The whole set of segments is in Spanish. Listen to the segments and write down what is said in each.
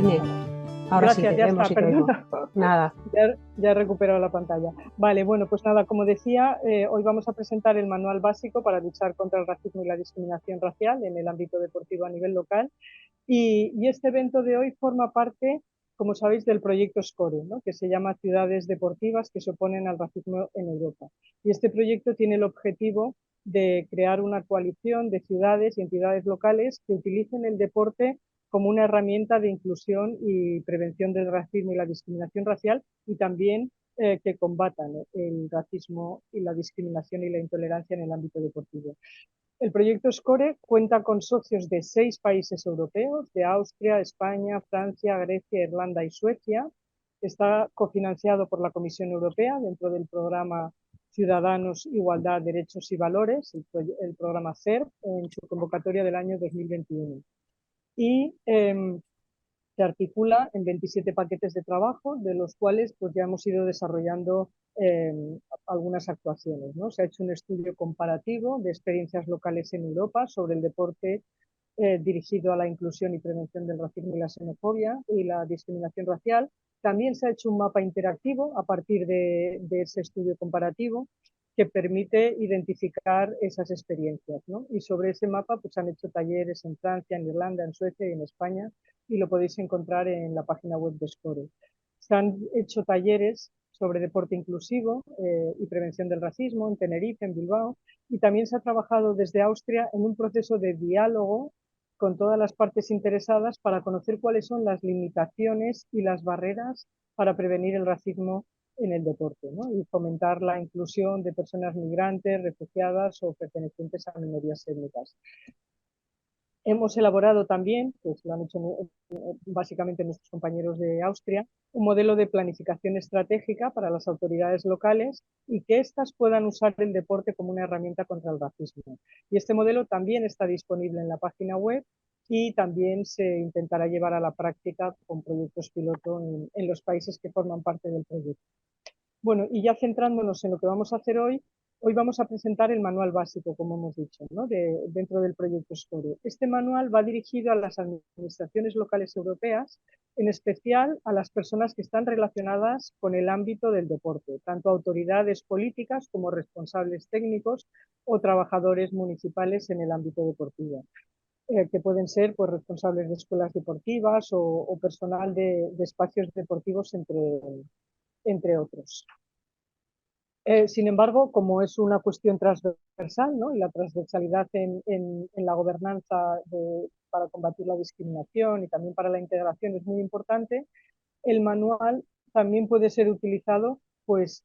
Carolina. Ahora sí, Gracias, te ya vemos está, y te oigo. perdona. Nada. Ya he recuperado la pantalla. Vale, bueno, pues nada, como decía, hoy vamos a presentar el manual básico para luchar contra el racismo y la discriminación racial en el ámbito deportivo a nivel local. Y este evento de hoy forma parte, como sabéis, del proyecto SCORE, ¿no? Que se llama Ciudades Deportivas que se oponen al racismo en Europa. Y este proyecto tiene el objetivo de crear una coalición de ciudades y entidades locales que utilicen el deporte como una herramienta de inclusión y prevención del racismo y la discriminación racial y también que combatan el racismo y la discriminación y la intolerancia en el ámbito deportivo. El proyecto SCORE cuenta con socios de 6 países europeos, de Austria, España, Francia, Grecia, Irlanda y Suecia. Está cofinanciado por la Comisión Europea dentro del programa Ciudadanos, Igualdad, Derechos y Valores, el programa CERV, en su convocatoria del año 2021. Y se articula en 27 paquetes de trabajo, de los cuales pues, ya hemos ido desarrollando algunas actuaciones, ¿no? Se ha hecho un estudio comparativo de experiencias locales en Europa sobre el deporte dirigido a la inclusión y prevención del racismo y la xenofobia y la discriminación racial. También se ha hecho un mapa interactivo a partir de ese estudio comparativo que permite identificar esas experiencias, ¿no? Y sobre ese mapa pues, han hecho talleres en Francia, en Irlanda, en Suecia y en España, y lo podéis encontrar en la página web de SCORE. Se han hecho talleres sobre deporte inclusivo y prevención del racismo en Tenerife, en Bilbao, y también se ha trabajado desde Austria en un proceso de diálogo con todas las partes interesadas para conocer cuáles son las limitaciones y las barreras para prevenir el racismo en el deporte, ¿no? Y fomentar la inclusión de personas migrantes, refugiadas o pertenecientes a minorías étnicas. Hemos elaborado también, pues lo han hecho básicamente nuestros compañeros de Austria, un modelo de planificación estratégica para las autoridades locales y que éstas puedan usar el deporte como una herramienta contra el racismo. Y este modelo también está disponible en la página web y también se intentará llevar a la práctica con proyectos piloto en los países que forman parte del proyecto. Bueno, y ya centrándonos en lo que vamos a hacer hoy vamos a presentar el manual básico, como hemos dicho, ¿no? Dentro del proyecto SCORE. Este manual va dirigido a las administraciones locales europeas, en especial a las personas que están relacionadas con el ámbito del deporte, tanto autoridades políticas como responsables técnicos o trabajadores municipales en el ámbito deportivo. Que pueden ser pues, responsables de escuelas deportivas o personal de espacios deportivos, entre otros. Sin embargo, como es una cuestión transversal, ¿no? Y la transversalidad en la gobernanza para combatir la discriminación y también para la integración es muy importante, el manual también puede ser utilizado pues,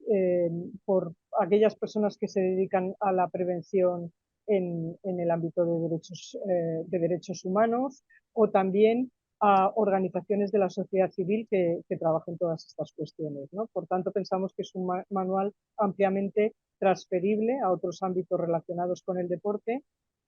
por aquellas personas que se dedican a la prevención en el ámbito de derechos humanos o también a organizaciones de la sociedad civil que trabajen todas estas cuestiones, ¿no? Por tanto, pensamos que es un manual ampliamente transferible a otros ámbitos relacionados con el deporte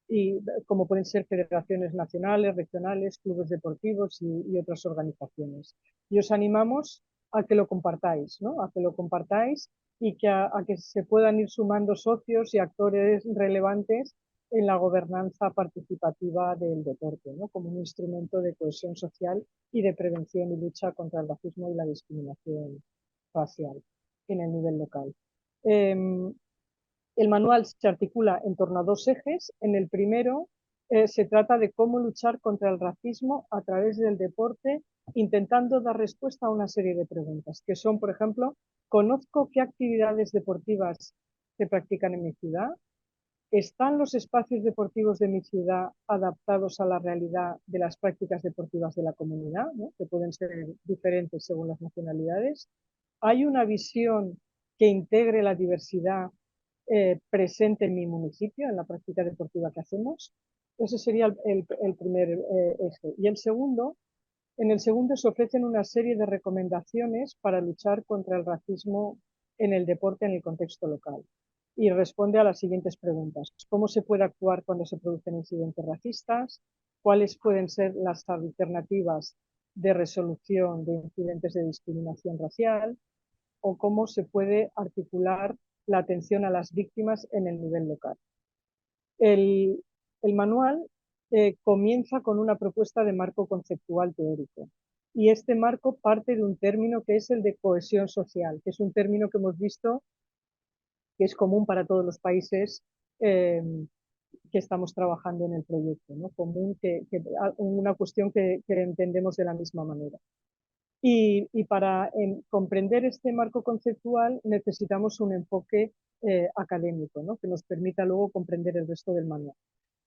y como pueden ser federaciones nacionales, regionales, clubes deportivos y otras organizaciones. Y os animamos a que lo compartáis, ¿no? A que lo compartáis y a que se puedan ir sumando socios y actores relevantes en la gobernanza participativa del deporte, ¿no? Como un instrumento de cohesión social y de prevención y lucha contra el racismo y la discriminación racial en el nivel local. El manual se articula en torno a 2 ejes. En el primero se trata de cómo luchar contra el racismo a través del deporte, intentando dar respuesta a una serie de preguntas, que son, por ejemplo, ¿conozco qué actividades deportivas se practican en mi ciudad? ¿Están los espacios deportivos de mi ciudad adaptados a la realidad de las prácticas deportivas de la comunidad, ¿no? Que pueden ser diferentes según las nacionalidades? ¿Hay una visión que integre la diversidad presente en mi municipio, en la práctica deportiva que hacemos? Ese sería el primer eje. Y en el segundo se ofrecen una serie de recomendaciones para luchar contra el racismo en el deporte en el contexto local. Y responde a las siguientes preguntas. ¿Cómo se puede actuar cuando se producen incidentes racistas? ¿Cuáles pueden ser las alternativas de resolución de incidentes de discriminación racial? ¿O cómo se puede articular la atención a las víctimas en el nivel local? El manual comienza con una propuesta de marco conceptual teórico y este marco parte de un término que es el de cohesión social, que es un término que hemos visto que es común para todos los países que estamos trabajando en el proyecto, ¿no? Común, una cuestión que entendemos de la misma manera. Y para comprender este marco conceptual necesitamos un enfoque académico, ¿no? Que nos permita luego comprender el resto del manual.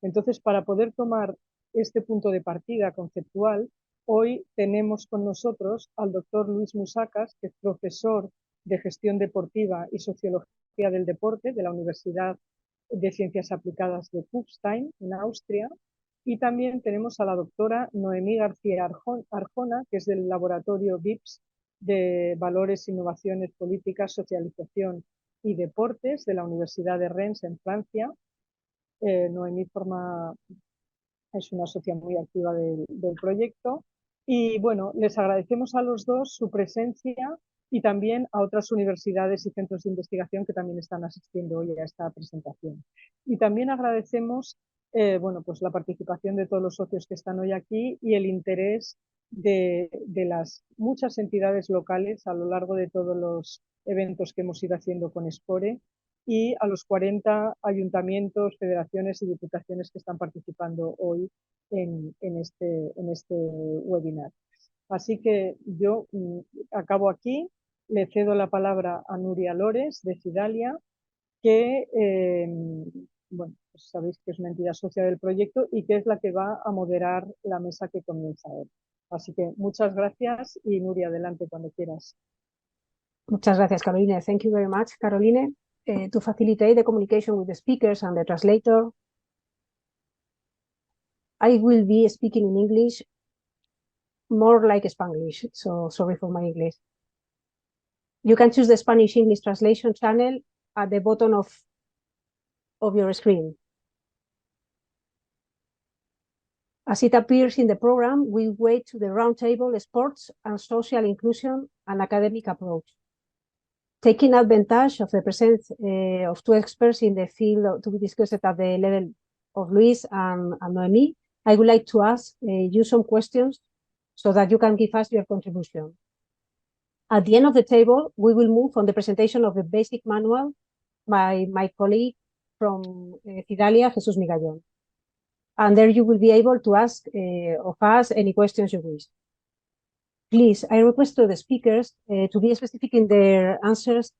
Entonces, para poder tomar este punto de partida conceptual, hoy tenemos con nosotros al doctor Luis Musacas, que es profesor de Gestión Deportiva y Sociología del Deporte de la Universidad de Ciencias Aplicadas de Kufstein, en Austria, y también tenemos a la doctora Noemí García Arjona, que es del laboratorio VIPS de Valores, Innovaciones, Políticas, Socialización y Deportes de la Universidad de Rennes en Francia. Noemí es una socia muy activa del proyecto. Y bueno, les agradecemos a los dos su presencia y también a otras universidades y centros de investigación que también están asistiendo hoy a esta presentación. Y también agradecemos bueno, pues la participación de todos los socios que están hoy aquí y el interés de las muchas entidades locales a lo largo de todos los eventos que hemos ido haciendo con SCORE y a los 40 ayuntamientos, federaciones y diputaciones que están participando hoy en este webinar. Así que yo acabo aquí, le cedo la palabra a Nuria Lores de Cidalia, que bueno, pues sabéis que es una entidad socia del proyecto y que es la que va a moderar la mesa que comienza hoy. Así que muchas gracias y Nuria, adelante cuando quieras. Muchas gracias, Caroline. Thank you very much, Caroline. To facilitate the communication with the speakers and the translator, I will be speaking in English, more like Spanglish, so sorry for my English. You can choose the Spanish-English translation channel at the bottom of your screen. As it appears in the program, we wait to the roundtable, sports and social inclusion and academic approach. Taking advantage of the presence of two experts in the field to be discussed at the level of Luis and Noemi, I would like to ask you some questions so that you can give us your contribution. At the end of the table, we will move on the presentation of the basic manual by my colleague from Cidalia, Jesus Migallón. And there you will be able to ask of us any questions you wish. Please, I request to the speakers to be specific in their answers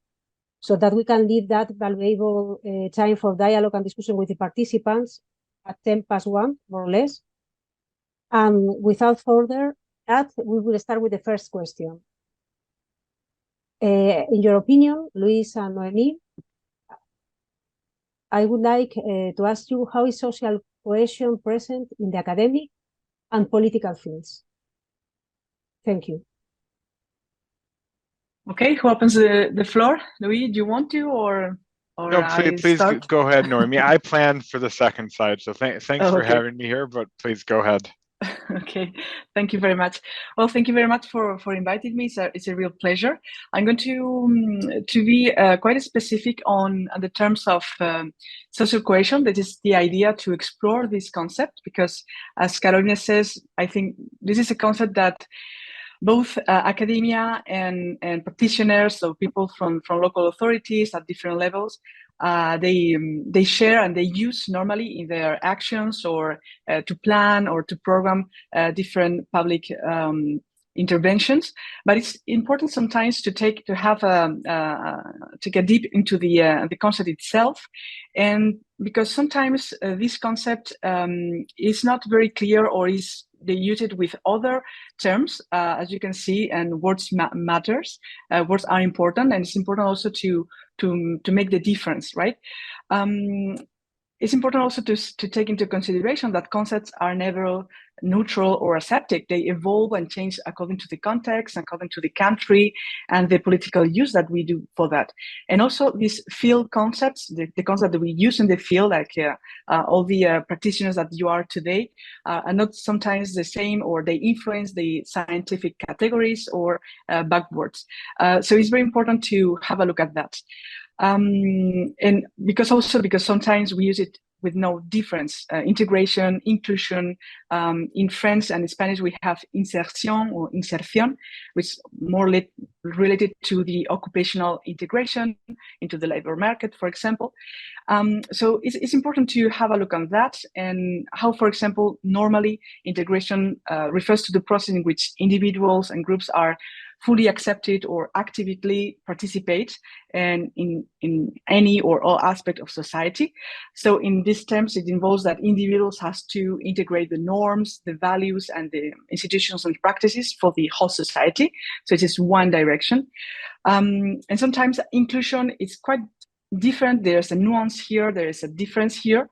so that we can leave that valuable time for dialogue and discussion with the participants at 1:10, more or less. And without further ado, we will start with the first question. In your opinion, Luis and Noemi, I would like to ask you, how is social cohesion present in the academic and political fields? Thank you. Okay, who opens the floor? Louis, do you want to, or no? Please go ahead, Noemi. I planned for the second side, so thanks for having me here. But please go ahead. Okay, thank you very much. Well, thank you very much for inviting me. It's a real pleasure. I'm going to be quite specific on the terms of social cohesion. That is the idea to explore this concept, because as Carolina says, I think this is a concept that both academia and practitioners, so people from local authorities at different levels, they share and they use normally in their actions or to plan or to program different public interventions. But it's important sometimes to get deep into the concept itself, and because sometimes this concept is not very clear, or they use it with other terms, as you can see, and words matters. Words are important, and it's important also to make the difference, right? It's important also to take into consideration that concepts are never neutral or aseptic. They evolve and change according to the context, according to the country, and the political use that we do for that. And also these field concepts, the concept that we use in the field, like all the practitioners that you are today, are not sometimes the same, or they influence the scientific categories or backwards. So it's very important to have a look at that. And because sometimes we use it with no difference. Integration, inclusion. In French and in Spanish, we have inserción or inserción, which is more related to the occupational integration into the labor market, for example. So it's important to have a look on that and how, for example, normally integration refers to the process in which individuals and groups are fully accepted or actively participate and in any or all aspect of society. So in these terms, it involves that individuals has to integrate the norms, the values, and the institutions and practices for the whole society. So it is one direction. And sometimes inclusion is quite different. There's a nuance here, there is a difference here,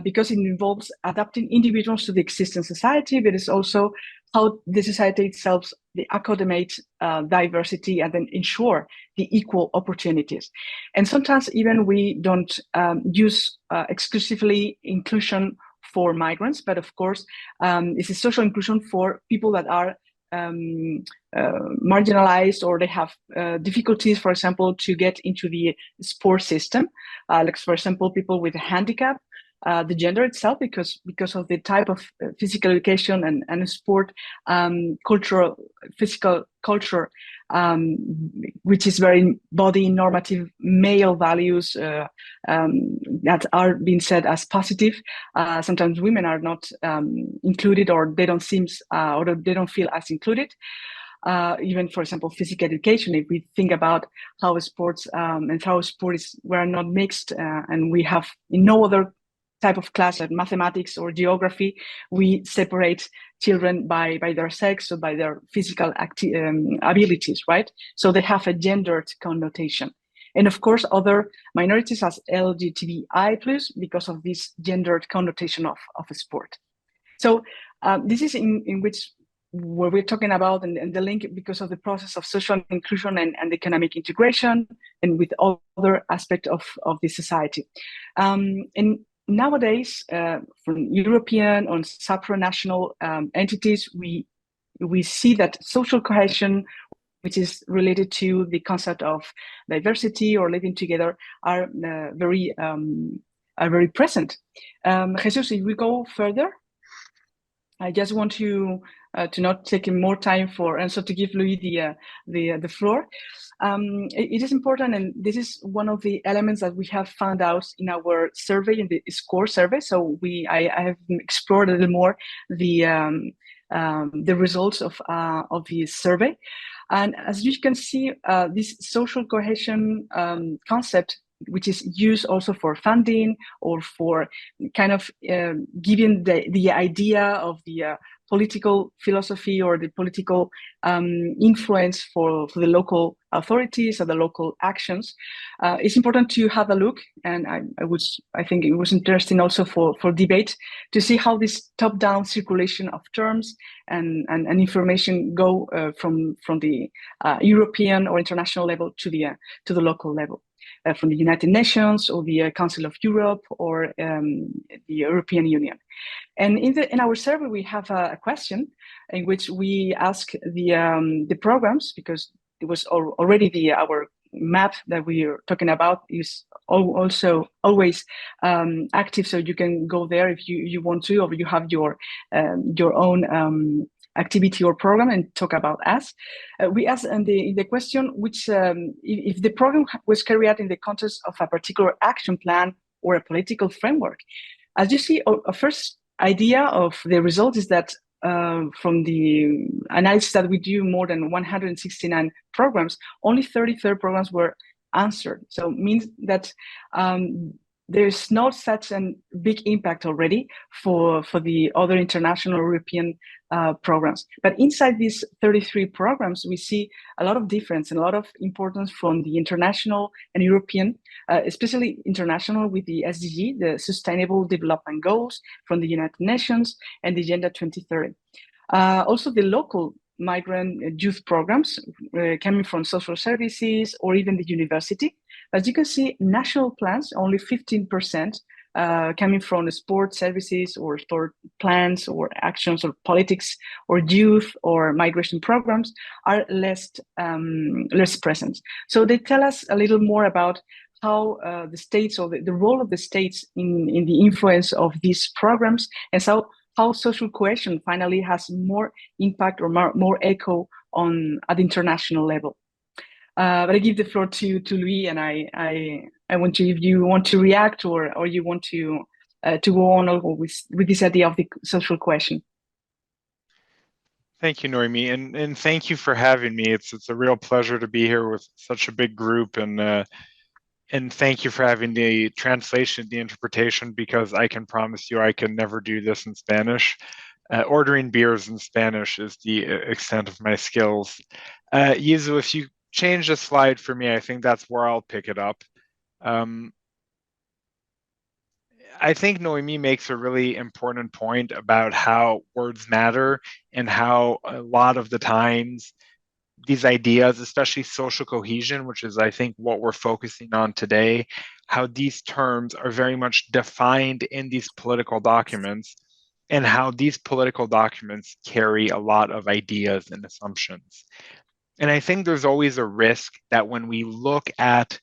because it involves adapting individuals to the existing society, but it's also how the society itself they accommodate diversity and then ensure the equal opportunities. And sometimes even we don't use exclusively inclusion for migrants, but of course, it's a social inclusion for people that are marginalized or they have difficulties, for example, to get into the sports system. Like, for example, people with a handicap, the gender itself, because of the type of physical education and sport, physical culture, which is very body normative male values that are being said as positive. Sometimes women are not included, or they don't seem, or they don't feel as included. Even, for example, physical education, if we think about how sports and how sports were not mixed, and we have in no other type of class like mathematics or geography, we separate children by their sex or by their physical abilities, right? So they have a gendered connotation. And of course, other minorities as LGBTI+, because of this gendered connotation of a sport. So this is in which where we're talking about and the link because of the process of social inclusion and economic integration and with other aspects of the society. And nowadays, from European or supranational entities, we see that social cohesion, which is related to the concept of diversity or living together, are very present. Jesus, if we go further, I just want to not take more time and so to give Louis the floor. It is important, and this is one of the elements that we have found out in our survey, in the SCORE survey. So I have explored a little more the results of the survey, and as you can see, this social cohesion concept, which is used also for funding or for kind of giving the idea of the political philosophy or the political influence for the local authorities or the local actions. It's important to have a look, and I think it was interesting also for debate to see how this top-down circulation of terms and information go from the European or international level to the local level. From the United Nations or the Council of Europe or the European Union. And in our survey, we have a question in which we ask the programs, because it was already our map that we are talking about is also always active, so you can go there if you want to, or you have your own activity or program and talk about us. We asked in the question which if the program was carried out in the context of a particular action plan or a political framework. As you see, a first idea of the result is that from the analysis that we do, more than 169 programs, only 33 programs were answered. So it means that there's not such a big impact already for the other international European programs. But inside these 33 programs, we see a lot of difference and a lot of importance from the international and European, especially international with the SDG, the Sustainable Development Goals from the United Nations and the Agenda 2030. Also the local migrant youth programs coming from social services or even the university. As you can see, national plans, only 15% coming from the sport services or sport plans or actions or politics or youth or migration programs are less present. So they tell us a little more about how the states, or the role of the states in the influence of these programs, and so how social cohesion finally has more impact or more echo at the international level. But I give the floor to Louis, and I want to, if you want to react or you want to go on with this idea of the social cohesion. Thank you, Noemi, and thank you for having me. It's a real pleasure to be here with such a big group, and thank you for having the translation, the interpretation, because I can promise you I can never do this in Spanish. Ordering beers in Spanish is the extent of my skills. Yizu, if you change the slide for me, I think that's where I'll pick it up. I think Noemi makes a really important point about how words matter and how a lot of the times these ideas, especially social cohesion, which is, I think, what we're focusing on today, how these terms are very much defined in these political documents and how these political documents carry a lot of ideas and assumptions. And I think there's always a risk that when we look at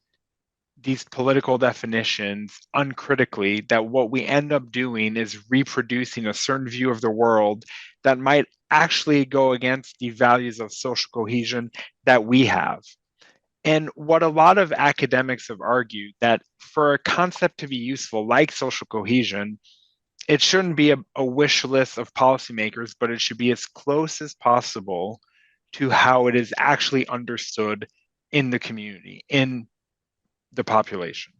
these political definitions uncritically, that what we end up doing is reproducing a certain view of the world that might actually go against the values of social cohesion that we have. And what a lot of academics have argued, that for a concept to be useful, like social cohesion, it shouldn't be a wish list of policymakers, but it should be as close as possible to how it is actually understood in the community, in the population.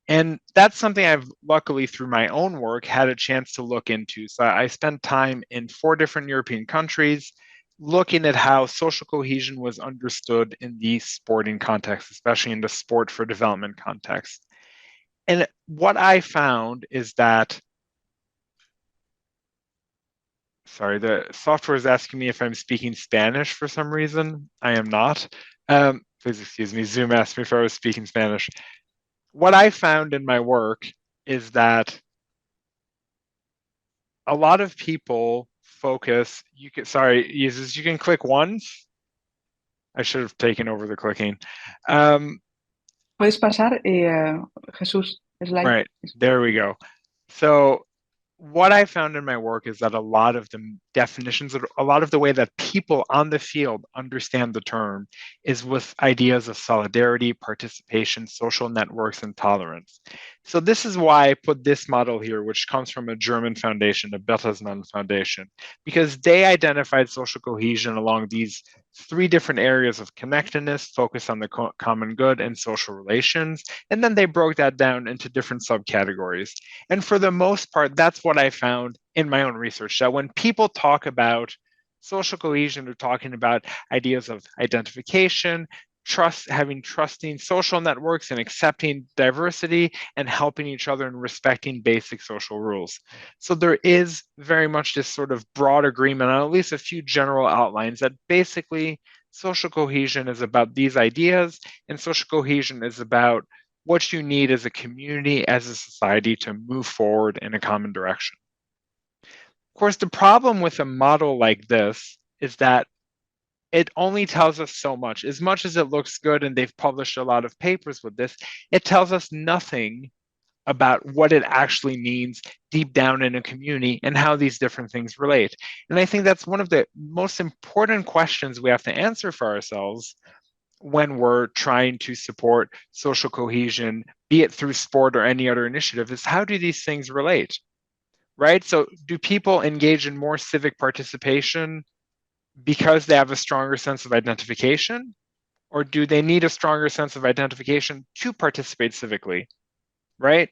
And that's something I've luckily, through my own work, had a chance to look into. So I spent time in 4 different European countries looking at how social cohesion was understood in the sporting context, especially in the sport for development context. And what I found is that, sorry, the software is asking me if I'm speaking Spanish for some reason. I am not. Please excuse me. Zoom asked me if I was speaking Spanish. What I found in my work is that a lot of people focus, sorry, users, you can click once. I should have taken over the clicking. Puedes pasar, Jesús. Right, there we go. So what I found in my work is that a lot of the definitions, a lot of the way that people on the field understand the term is with ideas of solidarity, participation, social networks, and tolerance. So this is why I put this model here, which comes from a German foundation, the Bertelsmann Foundation, because they identified social cohesion along these 3 different areas of connectedness, focused on the common good and social relations. And then they broke that down into different subcategories. And for the most part, that's what I found in my own research, that when people talk about social cohesion, they're talking about ideas of identification, trust, having trusting social networks and accepting diversity and helping each other and respecting basic social rules. So there is very much this sort of broad agreement on at least a few general outlines that basically social cohesion is about these ideas, and social cohesion is about what you need as a community, as a society, to move forward in a common direction. Of course, the problem with a model like this is that it only tells us so much. As much as it looks good, and they've published a lot of papers with this, it tells us nothing about what it actually means deep down in a community and how these different things relate. And I think that's one of the most important questions we have to answer for ourselves when we're trying to support social cohesion, be it through sport or any other initiative, is how do these things relate, right? So do people engage in more civic participation because they have a stronger sense of identification? Or do they need a stronger sense of identification to participate civically, right?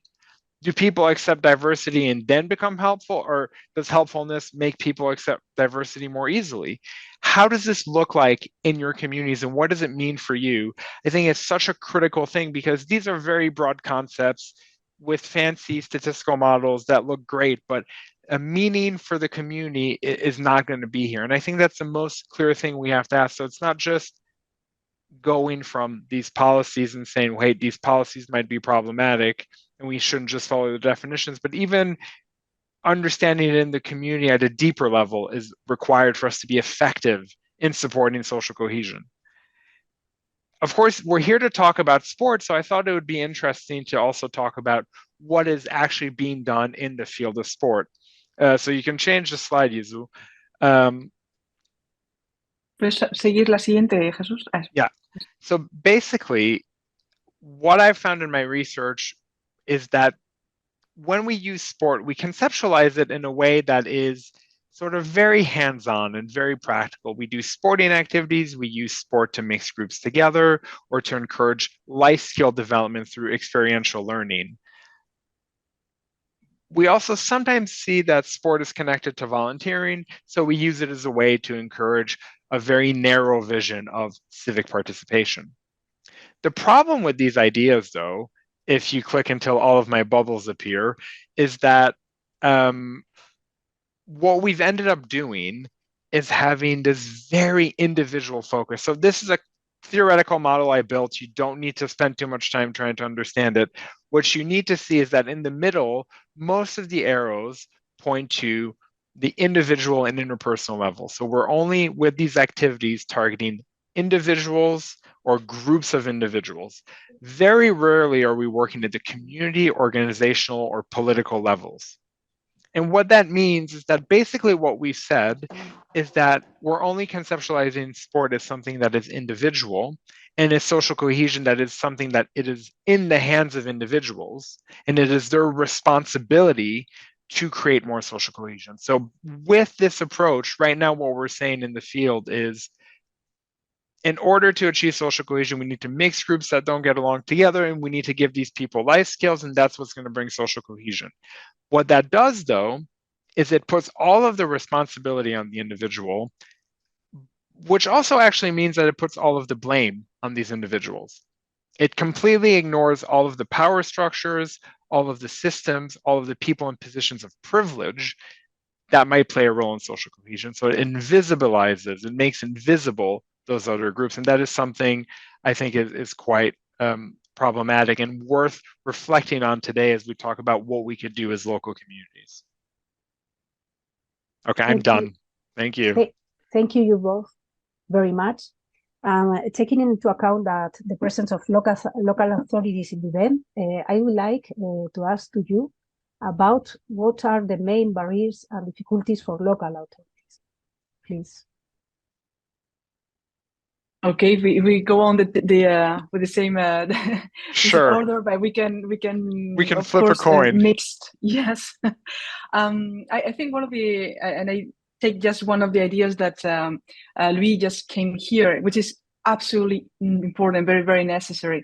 Do people accept diversity and then become helpful, or does helpfulness make people accept diversity more easily? How does this look like in your communities, and what does it mean for you? I think it's such a critical thing, because these are very broad concepts with fancy statistical models that look great, but a meaning for the community is not going to be here. And I think that's the most clear thing we have to ask. So it's not just going from these policies and saying, wait, these policies might be problematic and we shouldn't just follow the definitions, but even understanding it in the community at a deeper level is required for us to be effective in supporting social cohesion. of course, we're here to talk about sports, so I thought it would be interesting to also talk about what is actually being done in the field of sport. So you can change the slide, Yuzu. ¿Puedes seguir la siguiente, Jesús? Yeah. So basically, what I've found in my research is that when we use sport, we conceptualize it in a way that is sort of very hands-on and very practical. We do sporting activities, we use sport to mix groups together or to encourage life skill development through experiential learning. We also sometimes see that sport is connected to volunteering, so we use it as a way to encourage a very narrow vision of civic participation. The problem with these ideas, though, if you click until all of my bubbles appear, is that what we've ended up doing is having this very individual focus. So this is a theoretical model I built. You don't need to spend too much time trying to understand it. What you need to see is that in the middle, most of the arrows point to the individual and interpersonal level. So we're only with these activities targeting individuals or groups of individuals. Very rarely are we working at the community, organizational, or political levels. And what that means is that basically what we said is that we're only conceptualizing sport as something that is individual, and as social cohesion that is something that it is in the hands of individuals, and it is their responsibility to create more social cohesion. So with this approach, right now what we're saying in the field is, in order to achieve social cohesion, we need to mix groups that don't get along together, and we need to give these people life skills, and that's what's going to bring social cohesion. What that does, though, is it puts all of the responsibility on the individual, which also actually means that it puts all of the blame on these individuals. It completely ignores all of the power structures, all of the systems, all of the people in positions of privilege that might play a role in social cohesion. So it invisibilizes, it makes invisible those other groups. And that is something I think is quite problematic and worth reflecting on today as we talk about what we could do as local communities. Okay, I'm done. Thank you. Thank you both very much. Taking into account that the presence of local authorities in the event, I would like to ask to you about what are the main barriers and difficulties for local authorities, please. Okay, we go on with the same sure. order, but we can flip a coin. Mixed, yes. I think one of the and I take just one of the ideas that Louis just came here, which is absolutely important, very, very necessary,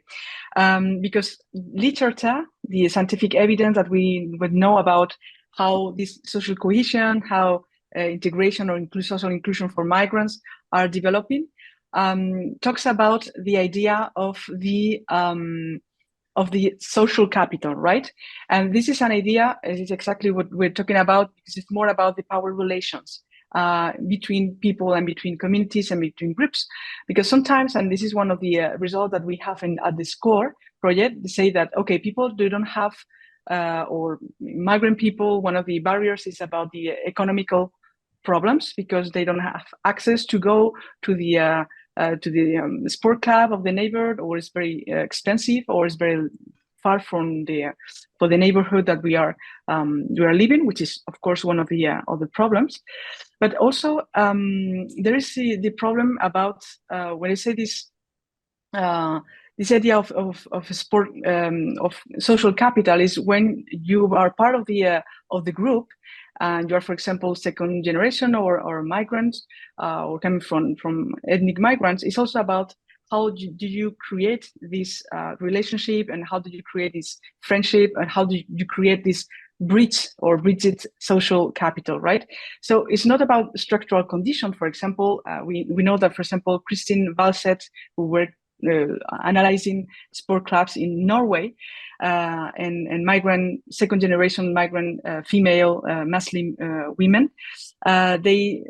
because literature, the scientific evidence that we would know about how this social cohesion, how integration or social inclusion for migrants are developing, talks about the idea of the social capital, right? And this is an idea, is exactly what we're talking about, because it's more about the power relations between people and between communities and between groups. Because sometimes, and this is one of the results that we have at the SCORE project, they say that, okay, people, they don't have, or migrant people, one of the barriers is about the economical problems, because they don't have access to go to the sport club of the neighborhood, or it's very expensive, or it's very far from for the neighborhood that we are living, which is of course one of the problems. But also there is the problem about when I say this idea of sport of social capital is when you are part of the group. And you are, for example, second generation or migrants or coming from ethnic migrants. It's also about how do you create this relationship, and how do you create this friendship, and how do you create this bridged social capital, right? So it's not about structural condition. For example, we know that, for example, Christine Valset, who were analyzing sport clubs in Norway, and migrant, second generation migrant female Muslim women, they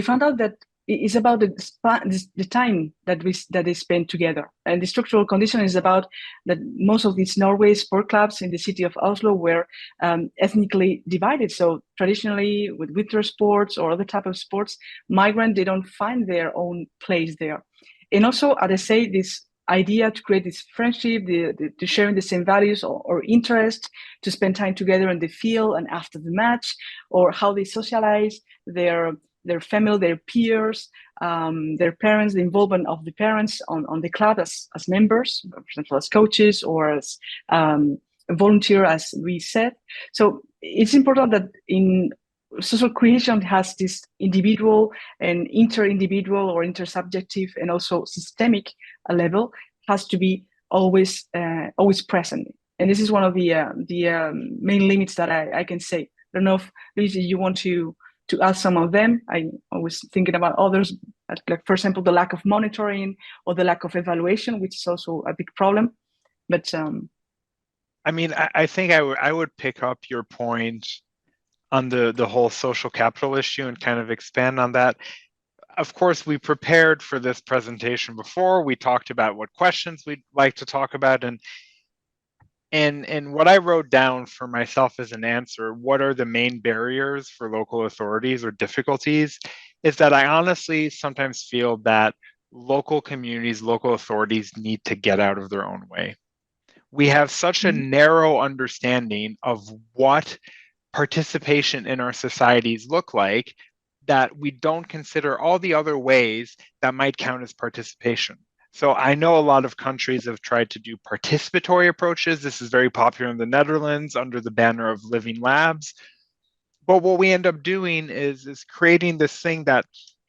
found out that it's about the time that they spend together, and the structural condition is about that most of these Norway sport clubs in the city of Oslo were ethnically divided. So traditionally, with winter sports or other type of sports, migrants, they don't find their own place there. And also, as I say, this idea to create this friendship, to sharing the same values or interest, to spend time together in the field and after the match, or how they socialize, their family, their peers, their parents, the involvement of the parents on the club as members, for example, as coaches or as volunteer, as we said. So it's important that in social cohesion has this individual and inter-individual or intersubjective and also systemic level has to be always present. And this is one of the main limits that I can say. I don't know if, Lucy, you want to add some of them. I was thinking about others, like, for example, the lack of monitoring or the lack of evaluation, which is also a big problem. But I mean, I think I would pick up your point on the whole social capital issue and kind of expand on that. Of course, we prepared for this presentation before. We talked about what questions we'd like to talk about, and what I wrote down for myself as an answer, what are the main barriers for local authorities or difficulties, is that I honestly sometimes feel that local communities, local authorities need to get out of their own way. We have such a narrow understanding of what participation in our societies look like that we don't consider all the other ways that might count as participation. So I know a lot of countries have tried to do participatory approaches. This is very popular in the Netherlands under the banner of Living Labs. But what we end up doing is creating this thing that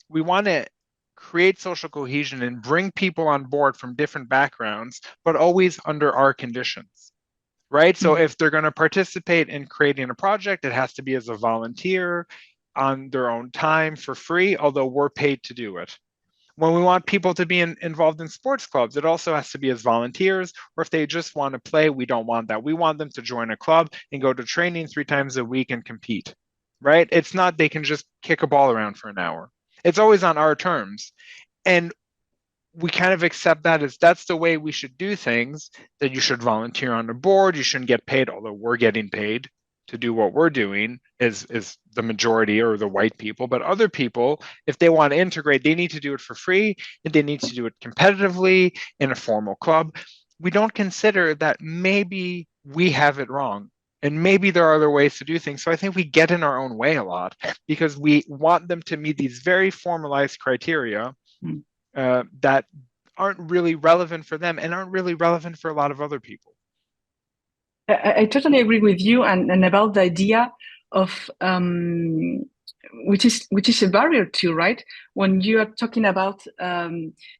we want to create social cohesion and bring people on board from different backgrounds, but always under our conditions. Right? So if they're going to participate in creating a project, it has to be as a volunteer on their own time for free, although we're paid to do it. When we want people to be involved in sports clubs, it also has to be as volunteers, or if they just want to play, we don't want that. We want them to join a club and go to training 3 times a week and compete, right? It's not they can just kick a ball around for an hour. It's always on our terms. And we kind of accept that as that's the way we should do things, that you should volunteer on the board, you shouldn't get paid, although we're getting paid to do what we're doing is the majority or the white people. But other people, if they want to integrate, they need to do it for free and they need to do it competitively in a formal club. We don't consider that maybe we have it wrong and maybe there are other ways to do things. So I think we get in our own way a lot because we want them to meet these very formalized criteria that aren't really relevant for them and aren't really relevant for a lot of other people. I totally agree with you and about the idea of which is a barrier too, right? When you are talking about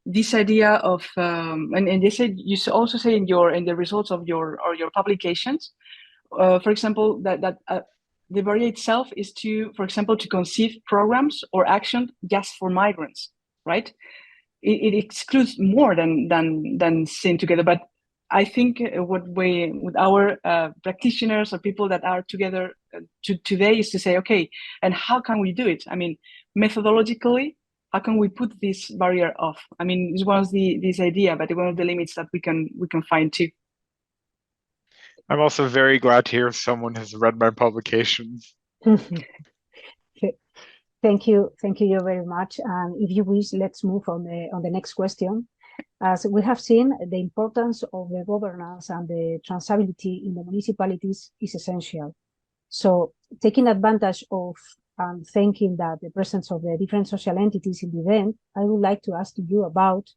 this idea of and they said you also say in the results of your publications, for example, that the barrier itself is to, for example, to conceive programs or action just for migrants, right? It excludes more than seeing together. But I think with our practitioners or people that are together today is to say, okay, and how can we do it? I mean, methodologically, how can we put this barrier off? I mean, it was this idea, but one of the limits that we can find too. I'm also very glad to hear someone has read my publications. Thank you very much. And if you wish, let's move on the next question. As we have seen, the importance of the governance and the traceability in the municipalities is essential. So taking advantage of and thinking that the presence of the different social entities in the event, I would like to ask you about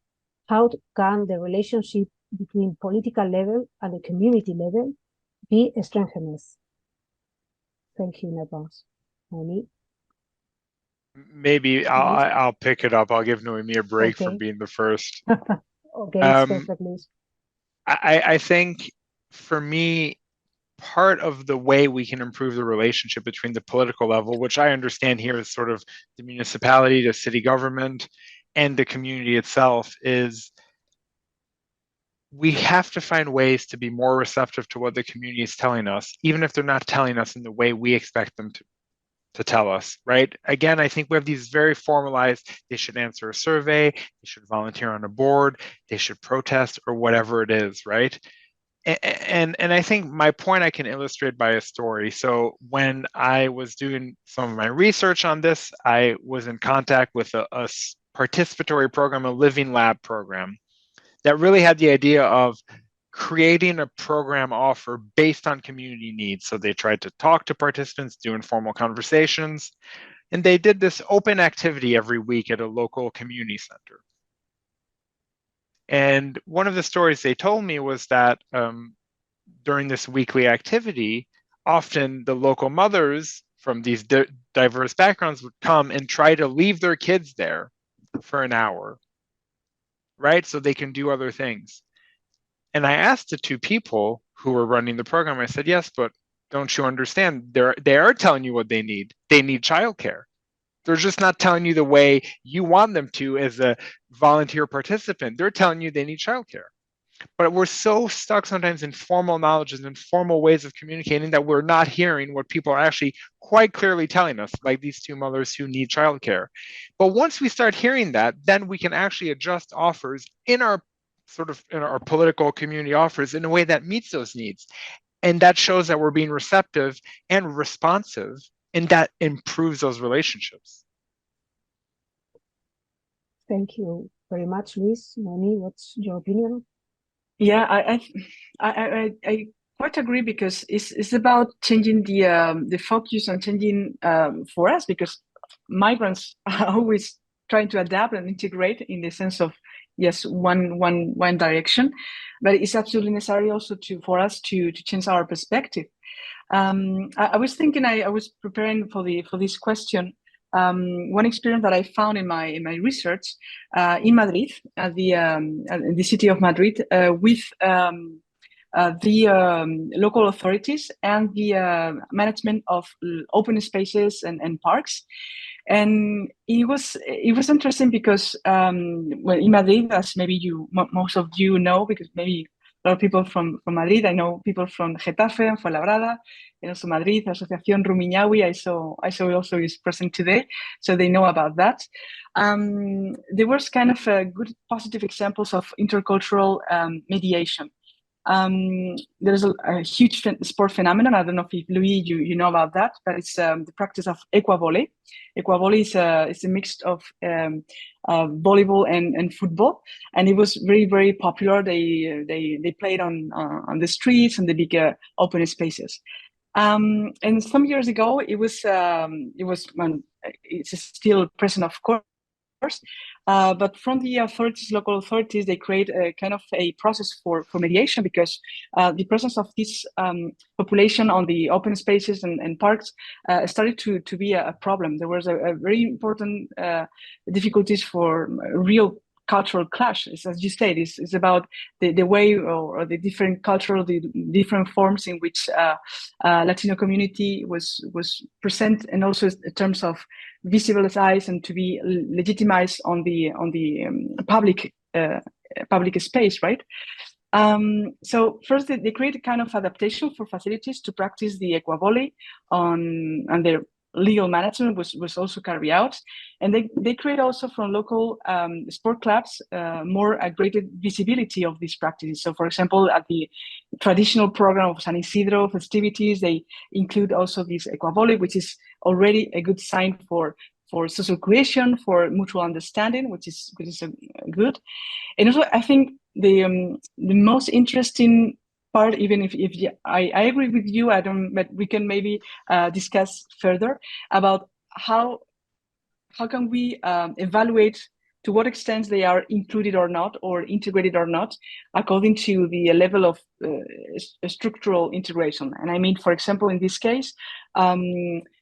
how can the relationship between political level and the community level be strengthened? Thank you in advance. Noemi? Maybe I'll pick it up. I'll give Noemi a break from being the first. Okay, it's perfect, please. I think for me, part of the way we can improve the relationship between the political level, which I understand here is sort of the municipality, the city government, and the community itself, is we have to find ways to be more receptive to what the community is telling us, even if they're not telling us in the way we expect them to tell us, right? Again, I think we have these very formalized, they should answer a survey, they should volunteer on a board, they should protest or whatever it is, right? And I think my point I can illustrate by a story. So when I was doing some of my research on this, I was in contact with a participatory program, a Living Lab program. that really had the idea of creating a program offer based on community needs. So they tried to talk to participants, do informal conversations, and they did this open activity every week at a local community center. And one of the stories they told me was that during this weekly activity, often the local mothers from these diverse backgrounds would come and try to leave their kids there for an hour, right? So they can do other things. And I asked the two people who were running the program, I said, yes, but don't you understand? They are telling you what they need. They need childcare. They're just not telling you the way you want them to as a volunteer participant. They're telling you they need childcare. But we're so stuck sometimes in formal knowledges and formal ways of communicating that we're not hearing what people are actually quite clearly telling us, like these two mothers who need childcare. But once we start hearing that, then we can actually adjust offers in our political community offers in a way that meets those needs. And that shows that we're being receptive and responsive, and that improves those relationships. Thank you very much, Luis. Noemi, what's your opinion? Yeah, I quite agree, because it's about changing the focus and changing for us, because migrants are always trying to adapt and integrate in the sense of, yes, one direction, but it's absolutely necessary also for us to change our perspective. I was thinking, I was preparing for this question. One experience that I found in my research in Madrid, at the city of Madrid, with the local authorities and the management of open spaces and parks. And it was interesting because well, in Madrid, as maybe most of you know, because maybe a lot of people from Madrid, I know people from Getafe and Fuenlabrada, and also Madrid, Asociación Rumiñahui, I saw also is present today, so they know about that. There was kind of good positive examples of intercultural mediation. There's a huge sport phenomenon. I don't know if Louis, you know about that, but it's the practice of equavolley. Equavolley is a mix of volleyball and football, and it was very, very popular. They played on the streets and the big open spaces. And some years ago, it's still present, of course. But from the local authorities, they create a kind of a process for mediation, because the presence of this population on the open spaces and parks started to be a problem. There was a very important difficulties for real cultural clash. As you said, it's about the way or the different the different forms in which Latino community was present, and also in terms of visibilized and to be legitimized on the public space, right? So first, they create a kind of adaptation for facilities to practice the equavolley and their legal management was also carried out, and they create also from local sport clubs more a greater visibility of these practices. So, for example, at the traditional program of San Isidro festivities, they include also this equavolley, which is already a good sign for social cohesion, for mutual understanding, which is good. And also, I think the most interesting part, even if I agree with you, but we can maybe discuss further about how can we evaluate to what extent they are included or not, or integrated or not, according to the level of structural integration. And I mean, for example, in this case,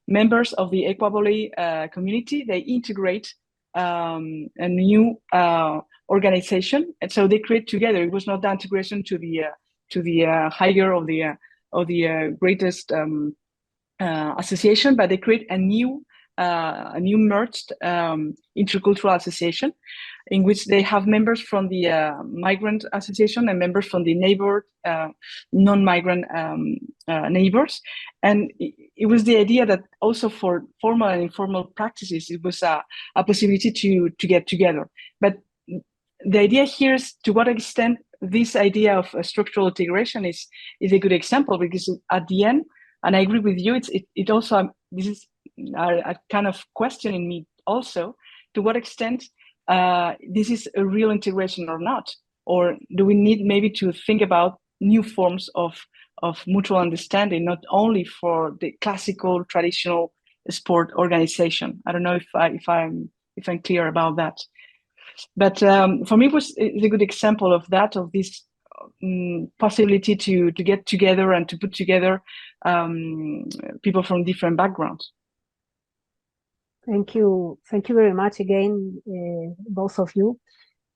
members of the equavolley community, they integrate a new organization, and so they create together. It was not the integration to the higher of the greatest association, but they create a new merged intercultural association, in which they have members from the migrant association and members from the neighbor non-migrant neighbors. And it was the idea that also for formal and informal practices, it was a possibility to get together. But the idea here is to what extent this idea of structural integration is a good example, because at the end, and I agree with you, it also, this is a kind of question in me also, to what extent this is a real integration or not. or do we need maybe to think about new forms of mutual understanding, not only for the classical traditional sport organization? I don't know if I'm clear about that. But for me, it's a good example of that, of this possibility to get together and to put together people from different backgrounds. Thank you very much again, both of you.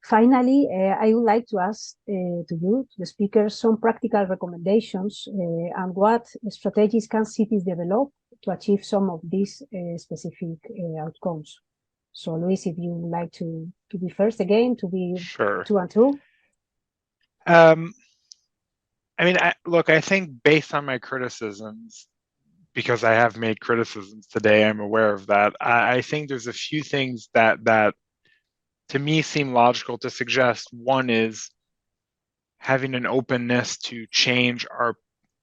Finally, I would like to ask to you, the speakers, some practical recommendations and what strategies can cities develop to achieve some of these specific outcomes. So, Luis, if you would like to be first again, to be Sure. 2 and 2. I mean, I think based on my criticisms, because I have made criticisms today, I'm aware of that. I think there's a few things that to me seem logical to suggest. One is having an openness to change our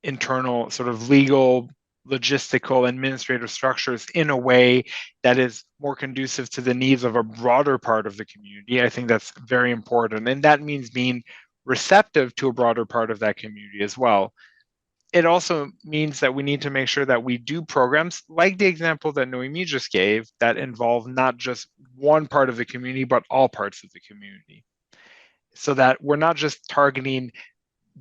internal sort of legal, logistical, administrative structures in a way that is more conducive to the needs of a broader part of the community. I think that's very important. And that means being receptive to a broader part of that community as well. It also means that we need to make sure that we do programs like the example that Noémie just gave that involve not just one part of the community, but all parts of the community. So that we're not just targeting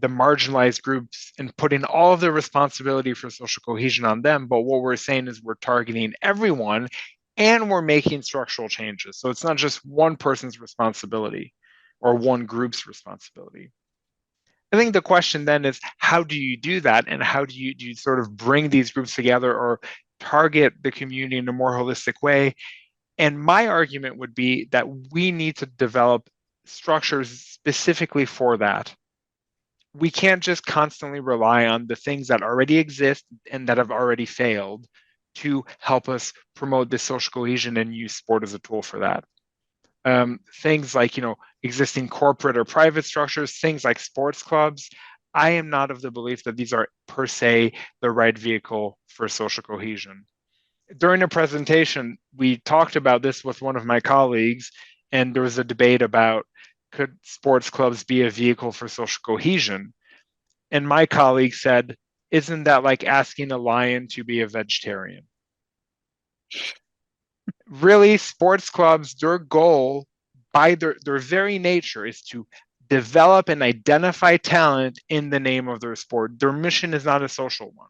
the marginalized groups and putting all of the responsibility for social cohesion on them, but what we're saying is we're targeting everyone and we're making structural changes. So it's not just one person's responsibility or one group's responsibility. I think the question then is, how do you do that? And how do you sort of bring these groups together or target the community in a more holistic way? And my argument would be that we need to develop structures specifically for that. We can't just constantly rely on the things that already exist and that have already failed to help us promote this social cohesion and use sport as a tool for that. Things like, existing corporate or private structures, things like sports clubs. I am not of the belief that these are per se the right vehicle for social cohesion. During a presentation, we talked about this with one of my colleagues, and there was a debate about, could sports clubs be a vehicle for social cohesion? And my colleague said, isn't that like asking a lion to be a vegetarian? Really, sports clubs, their goal by their very nature is to develop and identify talent in the name of their sport. Their mission is not a social one.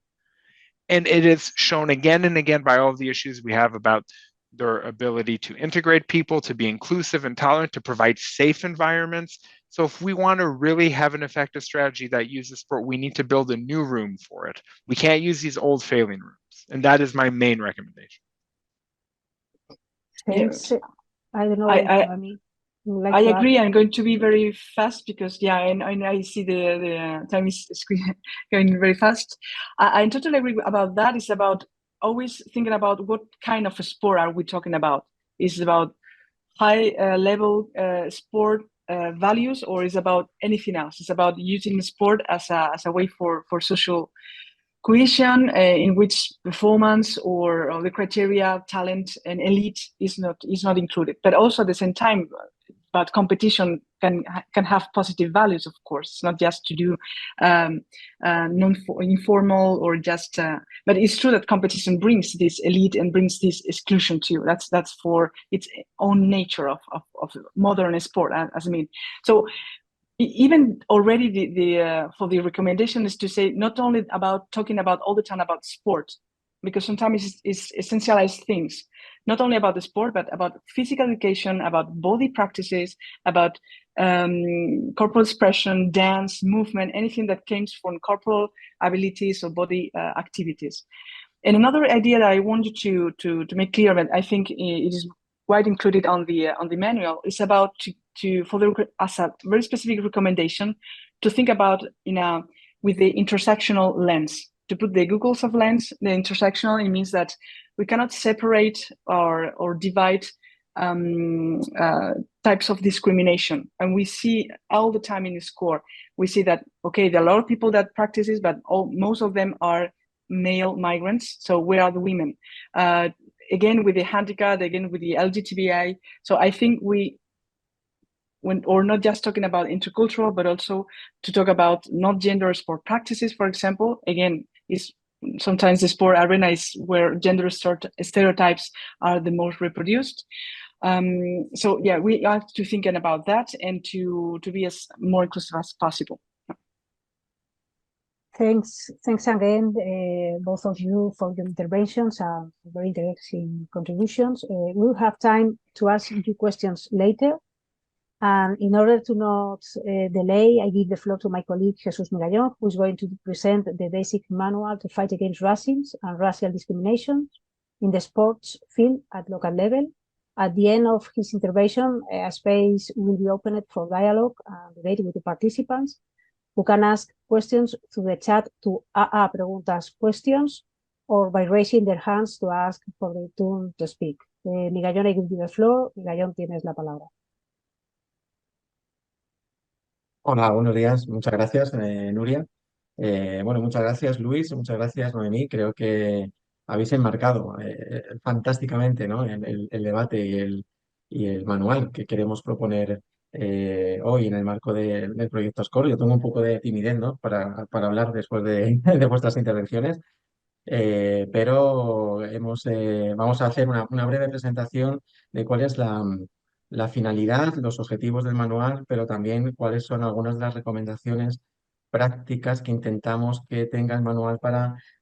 And it is shown again and again by all of the issues we have about their ability to integrate people, to be inclusive and tolerant, to provide safe environments. So if we want to really have an effective strategy that uses sport, we need to build a new room for it. We can't use these old failing rooms. And that is my main recommendation. Thanks. I don't know. I agree. I'm going to be very fast because I see the time is going very fast. I totally agree about that. It's about always thinking about what kind of a sport are we talking about. Is it about high level sport values, or is it about anything else? It's about using sport as a way for social cohesion, in which performance or the criteria, talent, and elite is not included. But also at the same time, but competition can have positive values, of course. It's not just to do informal or just. But it's true that competition brings this elite and brings this exclusion too. That's for its own nature of modern sport, as I mean. So even already for the recommendation is to say not only about talking about all the time about sport, because sometimes it's essentialized things, not only about the sport, but about physical education, about body practices, about corporal expression, dance, movement, anything that comes from corporal abilities or body activities. And another idea that I wanted to make clear, but I think it is quite included on the manual, is about as a very specific recommendation to think about with the intersectional lens. To put the Googles of lens, the intersectional, it means that we cannot separate or divide types of discrimination. And we see all the time in the score, we see that, okay, there are a lot of people that practice this, but most of them are male migrants. So where are the women? Again, with the handicap, again, with the LGBTI. So I think we or not just talking about intercultural, but also to talk about not gender sport practices, for example. Again, is sometimes the sport arena is where gender stereotypes are the most reproduced. So yeah, we have to thinking about that and to be as more inclusive as possible. Thanks again, both of you, for your interventions and very interesting contributions. We'll have time to ask you questions later. And in order to not delay, I give the floor to my colleague, Jesus Migallón, who is going to present the basic manual to fight against racism and racial discrimination in the sports field at local level. At the end of his intervention, a space will be opened for dialogue and debate with the participants, who can ask questions through the chat to AA Preguntas Questions, or by raising their hands to ask for the turn to speak. Migallón, I give you the floor. Migallón, tienes la palabra. Hola, buenos días. Muchas gracias, Nuria. Bueno, muchas gracias, Luis. Muchas gracias, Noemí. Creo que habéis enmarcado fantásticamente, ¿no?, el debate y el manual que queremos proponer hoy en el marco del proyecto SCORE. Yo tengo un poco de timidez, ¿no?, para hablar después de, de vuestras intervenciones, pero vamos a hacer una breve presentación de cuál es la finalidad, los objetivos del manual, pero también cuáles son algunas de las recomendaciones prácticas que intentamos que tenga el manual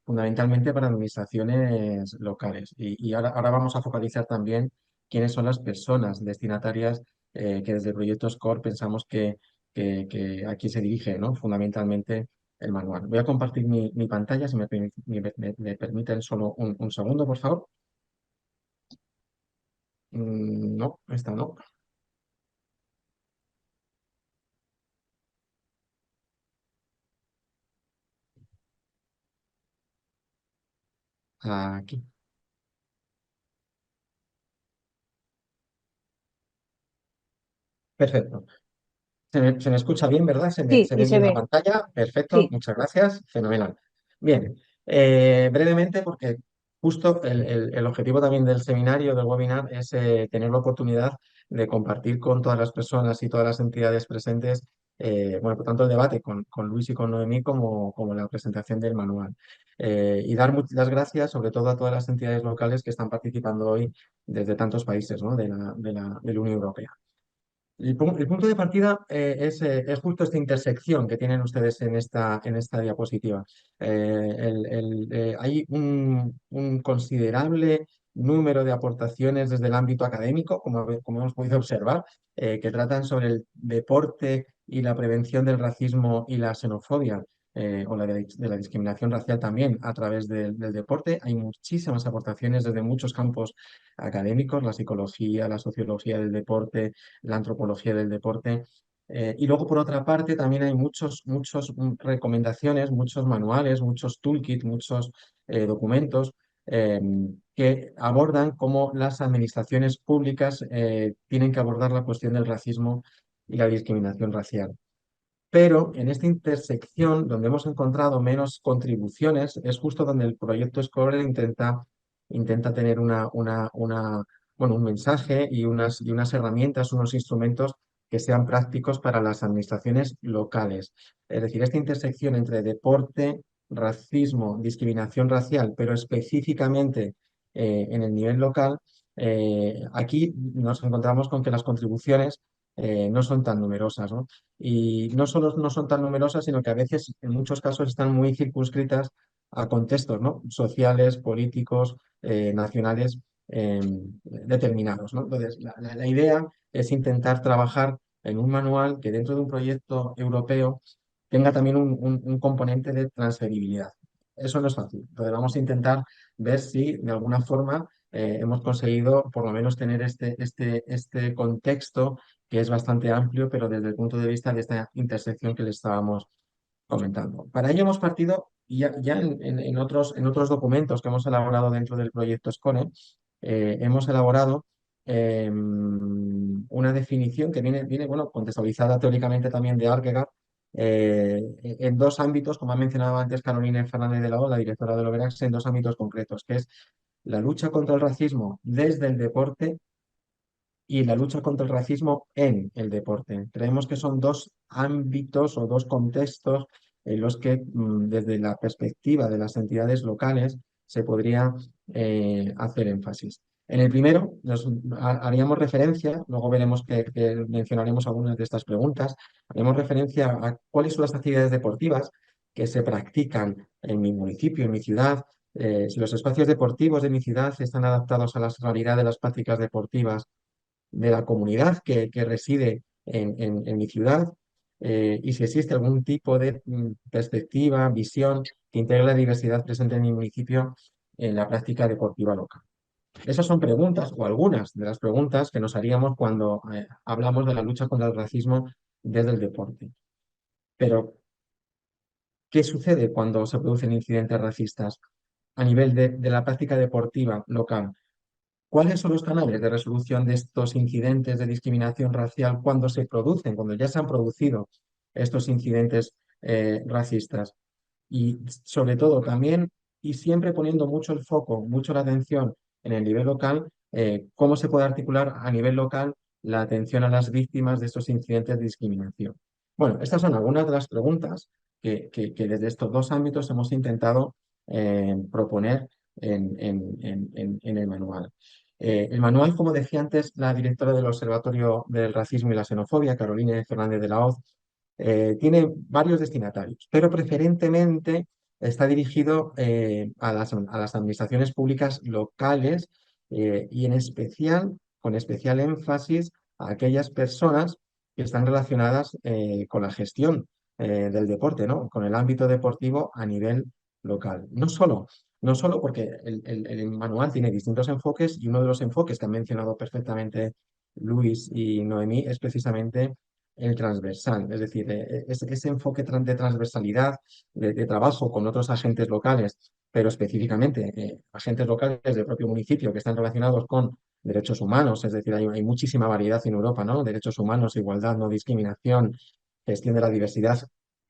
fundamentalmente para administraciones locales. Y ahora vamos a focalizar también quiénes son las personas destinatarias que desde el proyecto SCORE pensamos que aquí se dirige, ¿no?, fundamentalmente el manual. Voy a compartir mi pantalla, si me permiten solo un segundo, por favor. No, esta no. Aquí. Perfecto. Se me escucha bien, ¿verdad? ¿Se Sí, ve y se bien la ve. pantalla? Perfecto, Sí. muchas gracias. Fenomenal. Bien, brevemente, porque justo el objetivo también del seminario, del webinar, es tener la oportunidad de compartir con todas las personas y todas las entidades presentes, bueno, por tanto el debate con Luis y con Noemí como la presentación del manual. Y dar las gracias sobre todo a todas las entidades locales que están participando hoy desde tantos países, ¿no?, de la Unión Europea. El punto de partida es justo esta intersección que tienen ustedes en esta diapositiva. Hay un considerable número de aportaciones desde el ámbito académico, como hemos podido observar, que tratan sobre el deporte y la prevención del racismo y la xenofobia, o de la discriminación racial también a través del deporte. Hay muchísimas aportaciones desde muchos campos académicos: la psicología, la sociología del deporte, la antropología del deporte. Y luego, por otra parte, también hay muchos recomendaciones, muchos manuales, muchos toolkits, muchos documentos que abordan cómo las administraciones públicas tienen que abordar la cuestión del racismo y la discriminación racial. Pero en esta intersección, donde hemos encontrado menos contribuciones, es justo donde el proyecto SCORE intenta tener bueno, un mensaje y unas herramientas, unos instrumentos que sean prácticos para las administraciones locales. Es decir, esta intersección entre deporte, racismo, discriminación racial, pero específicamente en el nivel local, aquí nos encontramos con que las contribuciones no son tan numerosas, ¿no? Y no solo no son tan numerosas, sino que a veces, en muchos casos, están muy circunscritas a contextos, ¿no?, sociales, políticos, nacionales determinados, ¿no? Entonces, la idea es intentar trabajar en un manual que dentro de un proyecto europeo tenga también un componente de transferibilidad. Eso no es fácil. Entonces, vamos a intentar ver si de alguna forma hemos conseguido por lo menos tener este contexto que es bastante amplio, pero desde el punto de vista de esta intersección que les estábamos comentando. Para ello hemos partido ya en otros documentos que hemos elaborado dentro del proyecto SCORE. Hemos elaborado una definición que viene bueno, contextualizada teóricamente también de Kierkegaard, en dos ámbitos, como ha mencionado antes Carolina Fernández de la O, la directora del OBERAX, en dos ámbitos concretos, que es la lucha contra el racismo desde el deporte y la lucha contra el racismo en el deporte. Creemos que son dos ámbitos o dos contextos en los que desde la perspectiva de las entidades locales se podría hacer énfasis. En el primero haríamos referencia, luego veremos que mencionaremos algunas de estas preguntas, haremos referencia a cuáles son las actividades deportivas que se practican en mi municipio, en mi ciudad, si los espacios deportivos de mi ciudad están adaptados a la realidad de las prácticas deportivas de la comunidad que reside en mi ciudad, y si existe algún tipo de perspectiva, visión que integre la diversidad presente en mi municipio en la práctica deportiva local. Esas son preguntas o algunas de las preguntas que nos haríamos cuando hablamos de la lucha contra el racismo desde el deporte. Pero, ¿qué sucede cuando se producen incidentes racistas a nivel de la práctica deportiva local? ¿Cuáles son los canales de resolución de estos incidentes de discriminación racial cuando se producen, cuando ya se han producido estos incidentes racistas? Y sobre todo también, y siempre poniendo mucho el foco, mucho la atención en el nivel local, cómo se puede articular a nivel local la atención a las víctimas de estos incidentes de discriminación. Bueno, estas son algunas de las preguntas que desde estos dos ámbitos hemos intentado proponer en el manual. El manual, como decía antes, la directora del Observatorio del Racismo y la Xenofobia, Carolina Fernández de la Hoz, tiene varios destinatarios, pero preferentemente está dirigido a las administraciones públicas locales, y en especial, con especial énfasis, a aquellas personas que están relacionadas con la gestión del deporte, ¿no? Con el ámbito deportivo a nivel local. No solo porque el manual tiene distintos enfoques, y uno de los enfoques que han mencionado perfectamente Luis y Noemí es precisamente el transversal, es decir, ese enfoque de transversalidad, de trabajo con otros agentes locales, pero específicamente agentes locales del propio municipio que están relacionados con derechos humanos, es decir, hay muchísima variedad en Europa, ¿no? Derechos humanos, igualdad, no discriminación, gestión de la diversidad,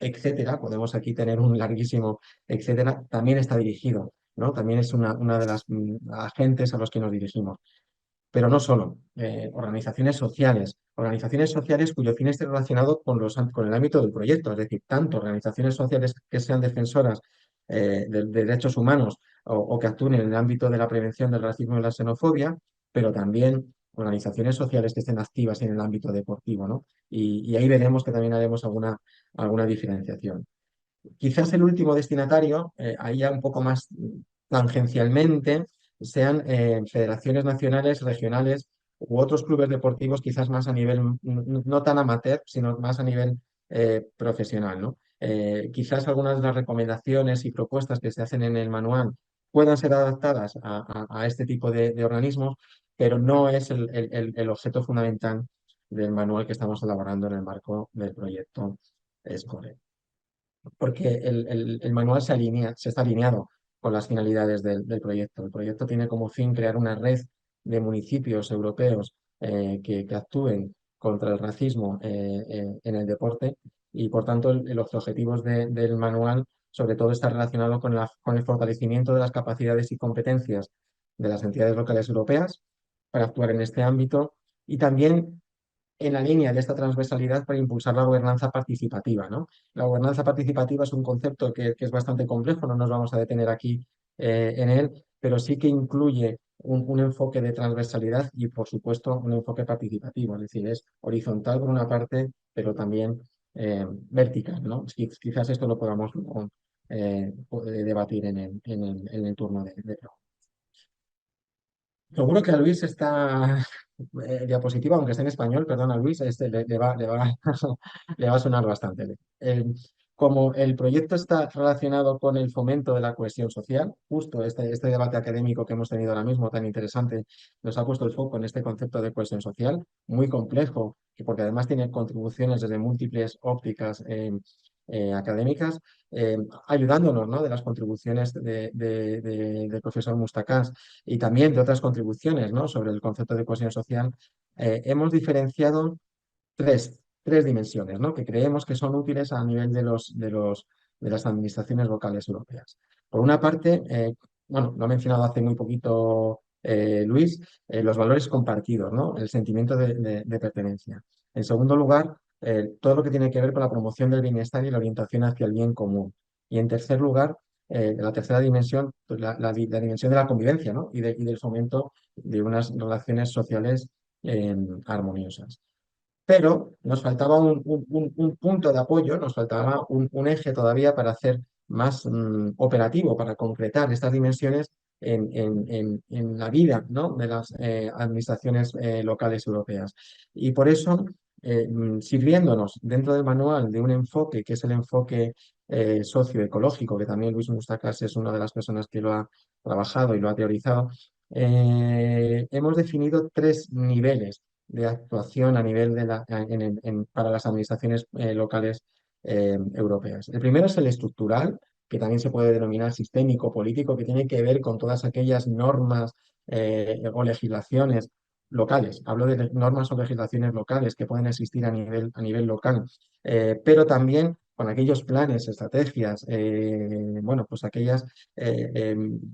etcétera. Podemos aquí tener un larguísimo etcétera. También está dirigido, ¿no? También es una de las agentes a los que nos dirigimos. Pero no solo, organizaciones sociales cuyo fin esté relacionado con el ámbito del proyecto, es decir, tanto organizaciones sociales que sean defensoras de derechos humanos o que actúen en el ámbito de la prevención del racismo y la xenofobia, pero también organizaciones sociales que estén activas en el ámbito deportivo, ¿no? Y ahí veremos que también haremos alguna diferenciación. Quizás el último destinatario, ahí ya un poco más tangencialmente, sean federaciones nacionales, regionales u otros clubes deportivos, quizás más a nivel, no tan amateur, sino más a nivel profesional, ¿no? Quizás algunas de las recomendaciones y propuestas que se hacen en el manual puedan ser adaptadas a este tipo de organismos, pero no es el objeto fundamental del manual que estamos elaborando en el marco del proyecto SCORE, porque el manual se está alineado con las finalidades del proyecto. El proyecto tiene como fin crear una red de municipios europeos que actúen contra el racismo en el deporte, y por tanto los objetivos del manual sobre todo está relacionado con el fortalecimiento de las capacidades y competencias de las entidades locales europeas para actuar en este ámbito, y también en la línea de esta transversalidad para impulsar la gobernanza participativa, ¿no? La gobernanza participativa es un concepto que es bastante complejo, no nos vamos a detener aquí en él, pero sí que incluye un enfoque de transversalidad y, por supuesto, un enfoque participativo, es decir, es horizontal por una parte, pero también vertical, ¿no? Quizás esto lo podamos debatir en el turno de preguntas. Seguro que a Luis esta diapositiva, aunque esté en español, perdona Luis, le va a sonar bastante. Como el proyecto está relacionado con el fomento de la cohesión social, justo este debate académico que hemos tenido ahora mismo tan interesante nos ha puesto el foco en este concepto de cohesión social, muy complejo, porque además tiene contribuciones desde múltiples ópticas académicas, ayudándonos, ¿no?, de las contribuciones del profesor Mustakás y también de otras contribuciones, ¿no?, sobre el concepto de cohesión social. Hemos diferenciado tres dimensiones, ¿no?, que creemos que son útiles a nivel de las administraciones locales europeas. Por una parte, bueno, lo ha mencionado hace muy poquito Luis, los valores compartidos, ¿no? El sentimiento de pertenencia. En segundo lugar, todo lo que tiene que ver con la promoción del bienestar y la orientación hacia el bien común. Y en tercer lugar, la tercera dimensión, pues la dimensión de la convivencia, ¿no? Y del fomento de unas relaciones sociales armoniosas. Pero nos faltaba un punto de apoyo, nos faltaba un eje todavía para hacer más operativo, para concretar estas dimensiones en la vida, ¿no? De las administraciones locales europeas. Y por eso, sirviéndonos dentro del manual de un enfoque, que es el enfoque socioecológico, que también Luis Mustacas es una de las personas que lo ha trabajado y lo ha teorizado, hemos definido 3 niveles de actuación a nivel para las administraciones locales europeas. El primero es el estructural, que también se puede denominar sistémico, político, que tiene que ver con todas aquellas normas o legislaciones locales. Hablo de normas o legislaciones locales que pueden existir a nivel local, pero también con aquellos planes, estrategias, bueno, pues aquellas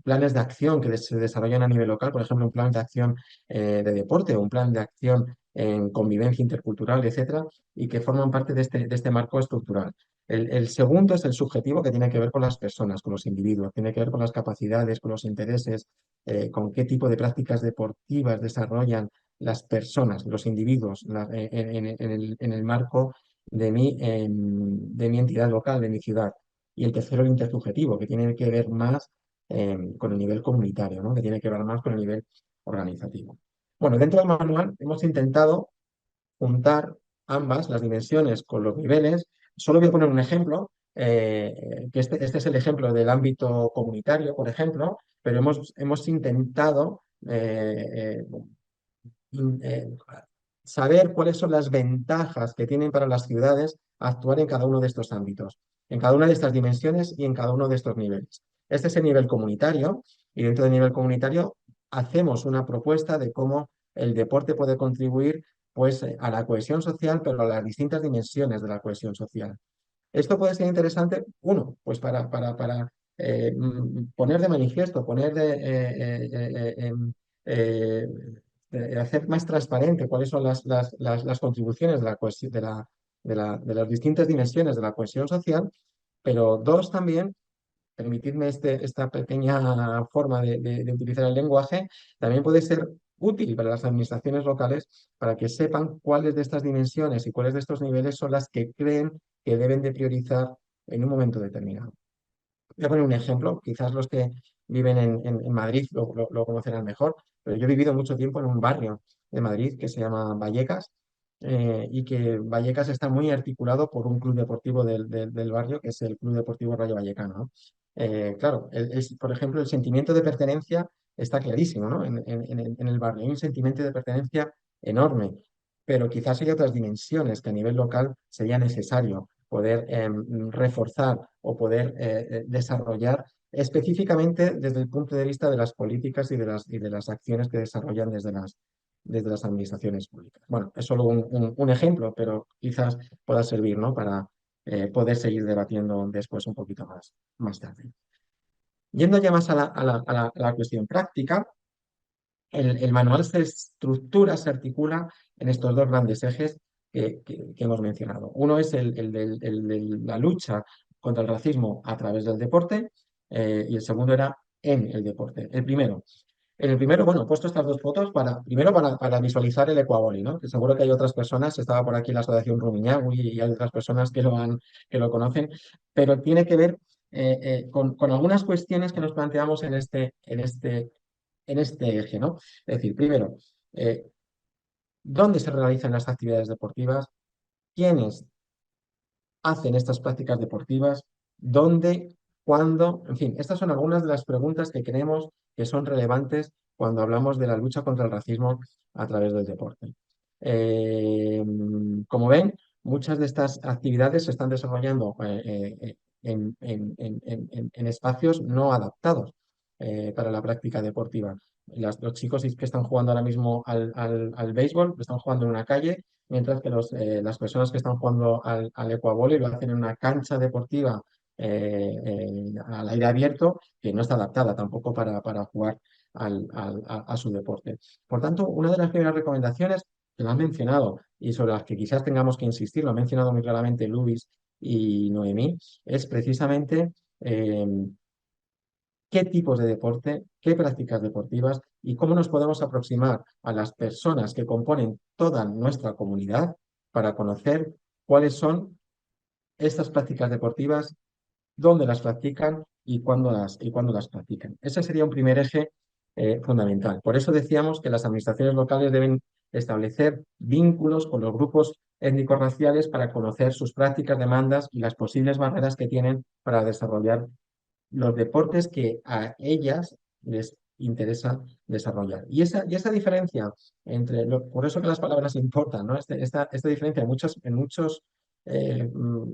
planes de acción que se desarrollan a nivel local, por ejemplo, un plan de acción de deporte o un plan de acción en convivencia intercultural, etcétera, y que forman parte de este marco estructural. El segundo es el subjetivo, que tiene que ver con las personas, con los individuos, tiene que ver con las capacidades, con los intereses, con qué tipo de prácticas deportivas desarrollan las personas, los individuos, en el marco de mi entidad local, de mi ciudad. Y el tercero, el intersubjetivo, que tiene que ver más con el nivel comunitario, ¿no? Que tiene que ver más con el nivel organizativo. Bueno, dentro del manual hemos intentado juntar ambas, las dimensiones con los niveles. Solo voy a poner un ejemplo, que este es el ejemplo del ámbito comunitario, por ejemplo, pero hemos intentado in- eh, saber cuáles son las ventajas que tienen para las ciudades actuar en cada uno de estos ámbitos, en cada una de estas dimensiones y en cada uno de estos niveles. Este es el nivel comunitario y dentro del nivel comunitario hacemos una propuesta de cómo el deporte puede contribuir pues, a la cohesión social, pero a las distintas dimensiones de la cohesión social. Esto puede ser interesante, uno, pues para poner de manifiesto, eh, hacer más transparente cuáles son las contribuciones de las distintas dimensiones de la cohesión social, pero dos, también permitirme esta pequeña forma de utilizar el lenguaje, también puede ser útil para las administraciones locales para que sepan cuáles de estas dimensiones y cuáles de estos niveles son las que creen que deben de priorizar en un momento determinado. Voy a poner un ejemplo, quizás los que viven en Madrid lo conocerán mejor, pero yo he vivido mucho tiempo en un barrio de Madrid que se llama Vallecas, y que Vallecas está muy articulado por un club deportivo del barrio, que es el Club Deportivo Rayo Vallecano, ¿no? Claro, por ejemplo, el sentimiento de pertenencia está clarísimo, ¿no? En el barrio hay un sentimiento de pertenencia enorme, pero quizás hay otras dimensiones que a nivel local sería necesario poder reforzar o poder desarrollar específicamente desde el punto de vista de las políticas y de las acciones que desarrollan desde las administraciones públicas. Bueno, es solo un ejemplo, pero quizás pueda servir, ¿no? Para poder seguir debatiendo después un poquito más tarde. Yendo ya más a la cuestión práctica, el manual se estructura, se articula en estos dos grandes ejes que hemos mencionado. Uno es el de la lucha contra el racismo a través del deporte, y el segundo era en el deporte. En el primero, bueno, he puesto estas dos fotos primero para visualizar el ecuavoli, ¿no? Que seguro que hay otras personas, estaba por aquí la Asociación Rumiñahui y hay otras personas que lo conocen, pero tiene que ver con algunas cuestiones que nos planteamos en este eje, ¿no? Es decir, primero, ¿dónde se realizan las actividades deportivas? ¿Quiénes hacen estas prácticas deportivas? ¿Dónde? ¿Cuándo? En fin, estas son algunas de las preguntas que creemos que son relevantes cuando hablamos de la lucha contra el racismo a través del deporte. Como ven, muchas de estas actividades se están desarrollando en espacios no adaptados para la práctica deportiva. Los chicos que están jugando ahora mismo al béisbol están jugando en una calle, mientras que las personas que están jugando al ecuavóley lo hacen en una cancha deportiva al aire abierto, que no está adaptada tampoco para jugar a su deporte. Por tanto, una de las primeras recomendaciones que lo han mencionado y sobre las que quizás tengamos que insistir, lo han mencionado muy claramente Luis y Noemí, es precisamente qué tipos de deporte, qué prácticas deportivas y cómo nos podemos aproximar a las personas que componen toda nuestra comunidad para conocer cuáles son estas prácticas deportivas, dónde las practican y cuándo las practican. Ese sería un primer eje fundamental. Por eso decíamos que las administraciones locales deben establecer vínculos con los grupos étnico-raciales para conocer sus prácticas, demandas y las posibles barreras que tienen para desarrollar los deportes que a ellas les interesa desarrollar. Y esa diferencia por eso que las palabras importan, ¿no? Esta diferencia en muchos eh, mm,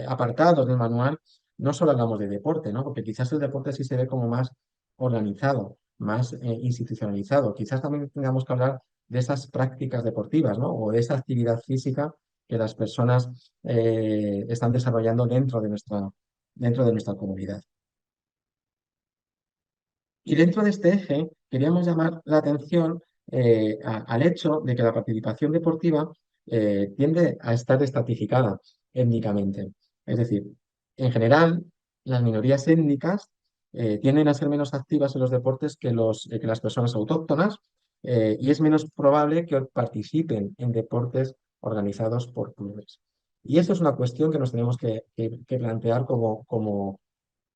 apartados del manual, no solo hablamos de deporte, ¿no? Porque quizás el deporte sí se ve como más organizado, más institucionalizado. Quizás también tengamos que hablar de esas prácticas deportivas, ¿no? O de esa actividad física que las personas están desarrollando dentro de nuestra comunidad. Y dentro de este eje queríamos llamar la atención al hecho de que la participación deportiva tiende a estar estratificada étnicamente. Es decir, en general, las minorías étnicas tienden a ser menos activas en los deportes que las personas autóctonas y es menos probable que participen en deportes organizados por clubes. Y esto es una cuestión que nos tenemos que plantear como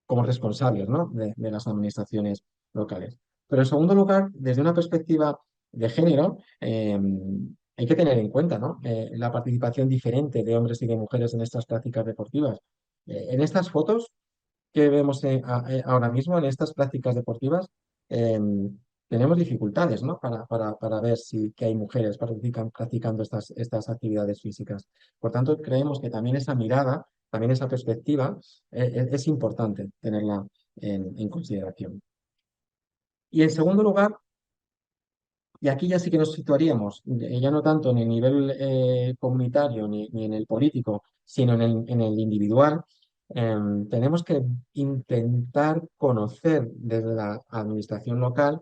responsables, ¿no? de las administraciones locales. Pero en segundo lugar, desde una perspectiva de género, hay que tener en cuenta, ¿no? La participación diferente de hombres y de mujeres en estas prácticas deportivas. En estas fotos que vemos ahora mismo, en estas prácticas deportivas, tenemos dificultades, ¿no? Para ver que hay mujeres practicando estas actividades físicas. Por tanto, creemos que también esa mirada, también esa perspectiva, es importante tenerla en consideración. Y en segundo lugar, y aquí ya sí que nos situaríamos, ya no tanto en el nivel comunitario ni en el político, sino en el individual, tenemos que intentar conocer desde la administración local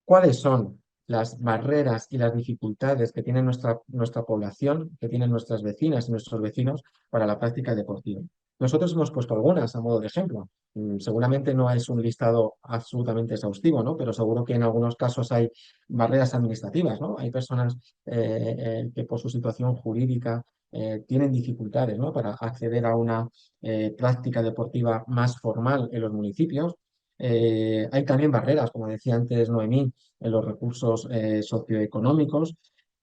cuáles son las barreras y las dificultades que tiene nuestra población, que tienen nuestras vecinas y nuestros vecinos para la práctica deportiva. Nosotros hemos puesto algunas a modo de ejemplo. Seguramente no es un listado absolutamente exhaustivo, ¿no? Pero seguro que en algunos casos hay barreras administrativas, ¿no? Hay personas que por su situación jurídica tienen dificultades, ¿no? Para acceder a una práctica deportiva más formal en los municipios. Hay también barreras, como decía antes Noemí, en los recursos socioeconómicos.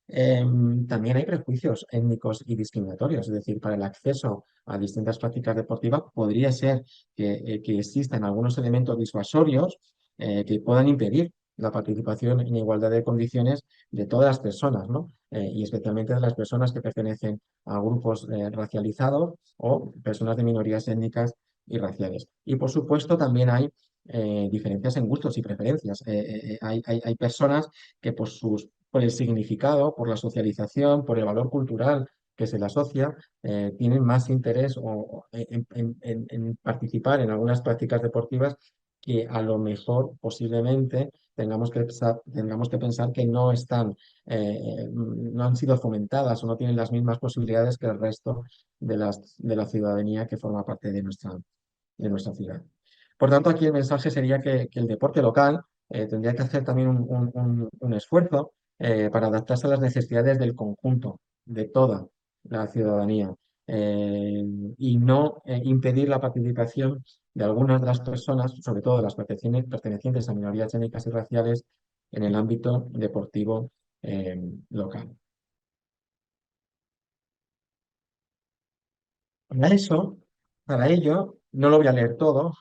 También hay prejuicios étnicos y discriminatorios, es decir, para el acceso a distintas prácticas deportivas podría ser que existan algunos elementos disuasorios que puedan impedir la participación en igualdad de condiciones de todas las personas, ¿no? Y especialmente de las personas que pertenecen a grupos racializados o personas de minorías étnicas y raciales. Y por supuesto también hay diferencias en gustos y preferencias. Hay personas que por el significado, por la socialización, por el valor cultural que se le asocia, tienen más interés en participar en algunas prácticas deportivas que a lo mejor posiblemente tengamos que pensar que no han sido fomentadas o no tienen las mismas posibilidades que el resto de la ciudadanía que forma parte de nuestra ciudad. Por tanto, aquí el mensaje sería que el deporte local tendría que hacer también un esfuerzo para adaptarse a las necesidades del conjunto, de toda la ciudadanía, y no impedir la participación de algunas de las personas, sobre todo de las pertenecientes a minorías étnicas y raciales, en el ámbito deportivo local. Para eso, para ello, no lo voy a leer todo,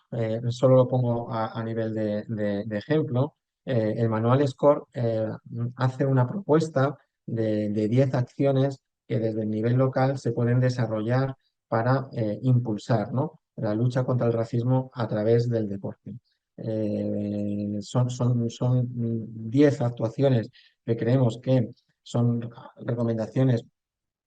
solo lo pongo a nivel de ejemplo. El manual SCORE hace una propuesta de 10 acciones que desde el nivel local se pueden desarrollar para impulsar, ¿no? La lucha contra el racismo a través del deporte. Son 10 actuaciones que creemos que son recomendaciones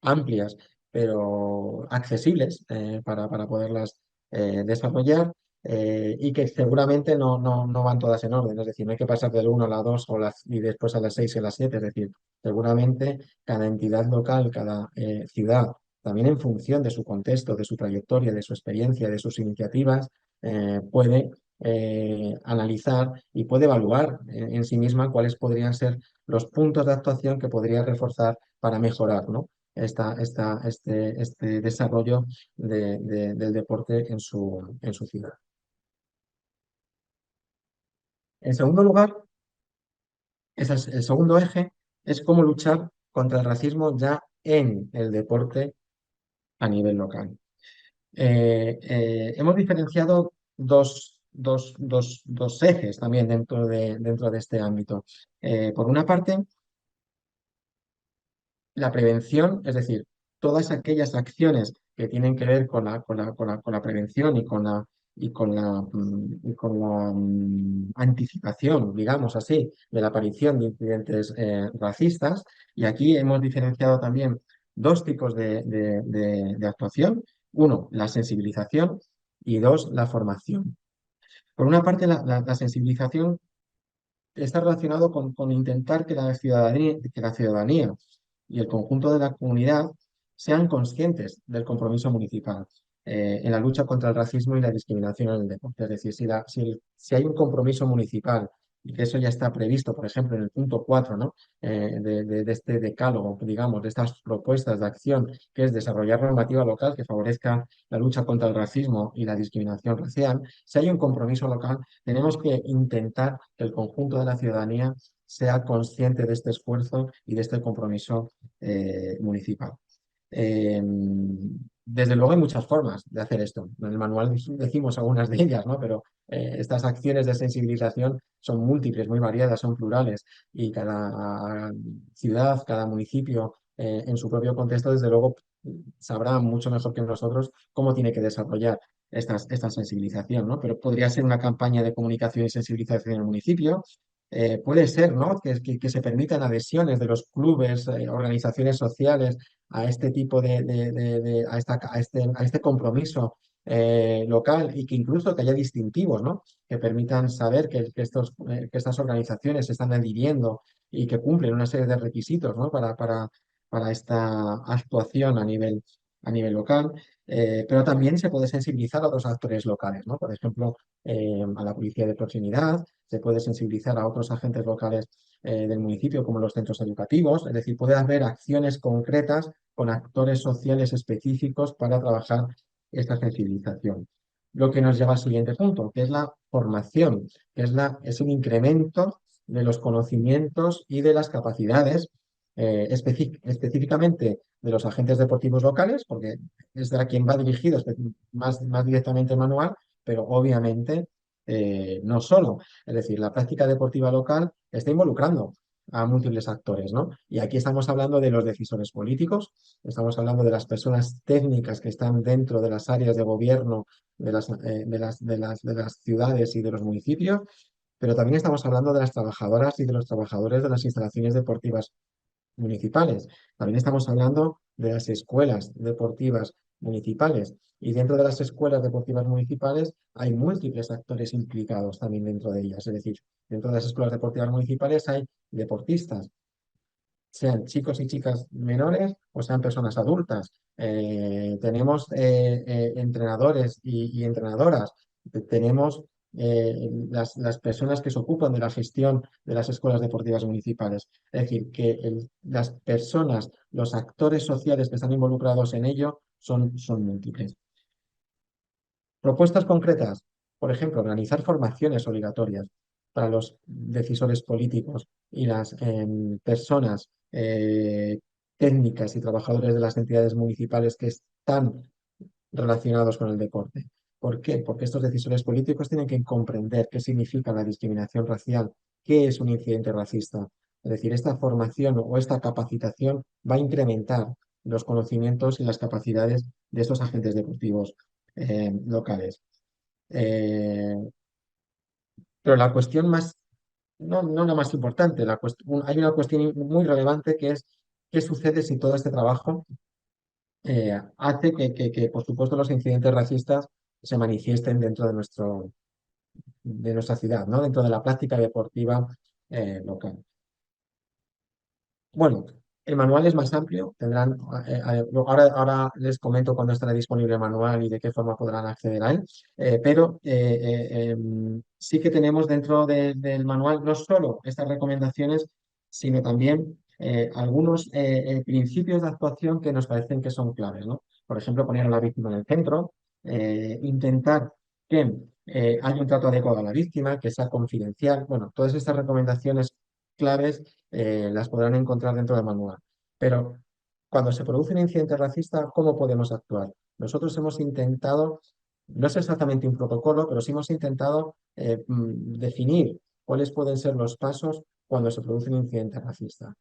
amplias pero accesibles para poderlas desarrollar. Y que seguramente no van todas en orden, es decir, no hay que pasar del 1 a la 2 y después a las 6 y a las 7, es decir, seguramente cada entidad local, cada ciudad, también en función de su contexto, de su trayectoria, de su experiencia, de sus iniciativas, puede analizar y puede evaluar en sí misma cuáles podrían ser los puntos de actuación que podría reforzar para mejorar, ¿no? Este desarrollo del deporte en su ciudad. En segundo lugar, el segundo eje es cómo luchar contra el racismo ya en el deporte a nivel local. Hemos diferenciado dos ejes también dentro de este ámbito. Por una parte, la prevención, es decir, todas aquellas acciones que tienen que ver con la prevención y con la anticipación, digamos así, de la aparición de incidentes racistas. Y aquí hemos diferenciado también dos tipos de actuación. Uno, la sensibilización y dos, la formación. Por una parte, la sensibilización está relacionado con intentar que la ciudadanía y el conjunto de la comunidad sean conscientes del compromiso municipal en la lucha contra el racismo y la discriminación en el deporte. Es decir, si hay un compromiso municipal y que eso ya está previsto, por ejemplo, en el punto 4, ¿no? De este decálogo, digamos, de estas propuestas de acción, que es desarrollar normativa local que favorezca la lucha contra el racismo y la discriminación racial, si hay un compromiso local, tenemos que intentar que el conjunto de la ciudadanía sea consciente de este esfuerzo y de este compromiso municipal. Eh, Desde luego hay muchas formas de hacer esto. En el manual decimos algunas de ellas, ¿no? Pero estas acciones de sensibilización son múltiples, muy variadas, son plurales y cada ciudad, cada municipio en su propio contexto, desde luego, sabrá mucho mejor que nosotros cómo tiene que desarrollar esta sensibilización, ¿no? Pero podría ser una campaña de comunicación y sensibilización en el municipio. Puede ser, ¿no? Que se permitan adhesiones de los clubes, organizaciones sociales a este tipo a este compromiso local, y que incluso que haya distintivos, ¿no? Que permitan saber que estas organizaciones se están adhiriendo y que cumplen una serie de requisitos, ¿no? Para esta actuación a nivel local. Pero también se puede sensibilizar a otros actores locales, ¿no? Por ejemplo, a la policía de proximidad, se puede sensibilizar a otros agentes locales del municipio, como los centros educativos. Es decir, puede haber acciones concretas con actores sociales específicos para trabajar esta sensibilización. Lo que nos lleva al siguiente punto, que es la formación, es un incremento de los conocimientos y de las capacidades específicamente de los agentes deportivos locales, porque es de a quien va dirigido más directamente el manual, pero obviamente no solo. Es decir, la práctica deportiva local está involucrando a múltiples actores, ¿no? Y aquí estamos hablando de los decisores políticos, estamos hablando de las personas técnicas que están dentro de las áreas de gobierno de las ciudades y de los municipios, pero también estamos hablando de las trabajadoras y de los trabajadores de las instalaciones deportivas municipales. También estamos hablando de las escuelas deportivas municipales. Y dentro de las escuelas deportivas municipales hay múltiples actores implicados también dentro de ellas. Es decir, dentro de las escuelas deportivas municipales hay deportistas, sean chicos y chicas menores o sean personas adultas. Tenemos entrenadores y entrenadoras. Tenemos las personas que se ocupan de la gestión de las escuelas deportivas municipales. Es decir, que las personas, los actores sociales que están involucrados en ello son múltiples. Propuestas concretas, por ejemplo, organizar formaciones obligatorias para los decisores políticos y las personas técnicas y trabajadores de las entidades municipales que están relacionados con el deporte. ¿Por qué? Porque estos decisores políticos tienen que comprender qué significa la discriminación racial, qué es un incidente racista. Es decir, esta formación o esta capacitación va a incrementar los conocimientos y las capacidades de estos agentes deportivos locales. Pero la cuestión más, no la más importante, hay una cuestión muy relevante, que es qué sucede si todo este trabajo hace que, por supuesto, los incidentes racistas se manifiesten dentro de nuestra ciudad, ¿no? Dentro de la práctica deportiva local. Bueno, el manual es más amplio, tendrán, ahora les comento cuándo estará disponible el manual y de qué forma podrán acceder a él, pero sí que tenemos dentro del manual no solo estas recomendaciones, sino también algunos principios de actuación que nos parecen que son claves, ¿no? Por ejemplo, poner a la víctima en el centro, intentar que haya un trato adecuado a la víctima, que sea confidencial. Bueno, todas estas recomendaciones claves las podrán encontrar dentro del manual. Pero cuando se produce un incidente racista, ¿cómo podemos actuar? Nosotros hemos intentado, no es exactamente un protocolo, pero sí hemos intentado definir cuáles pueden ser los pasos cuando se produce un incidente racista.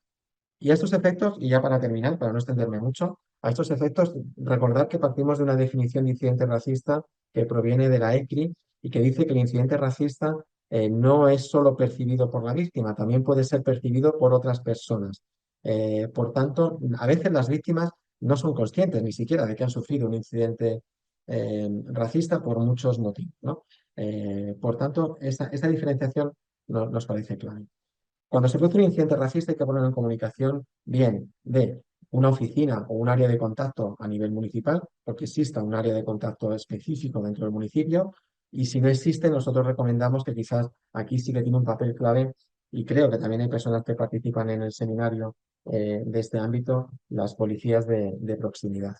Y a estos efectos, y ya para terminar, para no extenderme mucho, a estos efectos, recordar que partimos de una definición de incidente racista que proviene de la ECRI y que dice que el incidente racista no es solo percibido por la víctima, también puede ser percibido por otras personas. Por tanto, a veces las víctimas no son conscientes ni siquiera de que han sufrido un incidente racista por muchos motivos, ¿no? Por tanto, esta diferenciación nos parece clave. Cuando se produce un incidente racista hay que ponerlo en comunicación bien de una oficina o un área de contacto a nivel municipal, porque exista un área de contacto específico dentro del municipio, y si no existe, nosotros recomendamos que quizás aquí sí que tiene un papel clave, y creo que también hay personas que participan en el seminario de este ámbito, las policías de proximidad.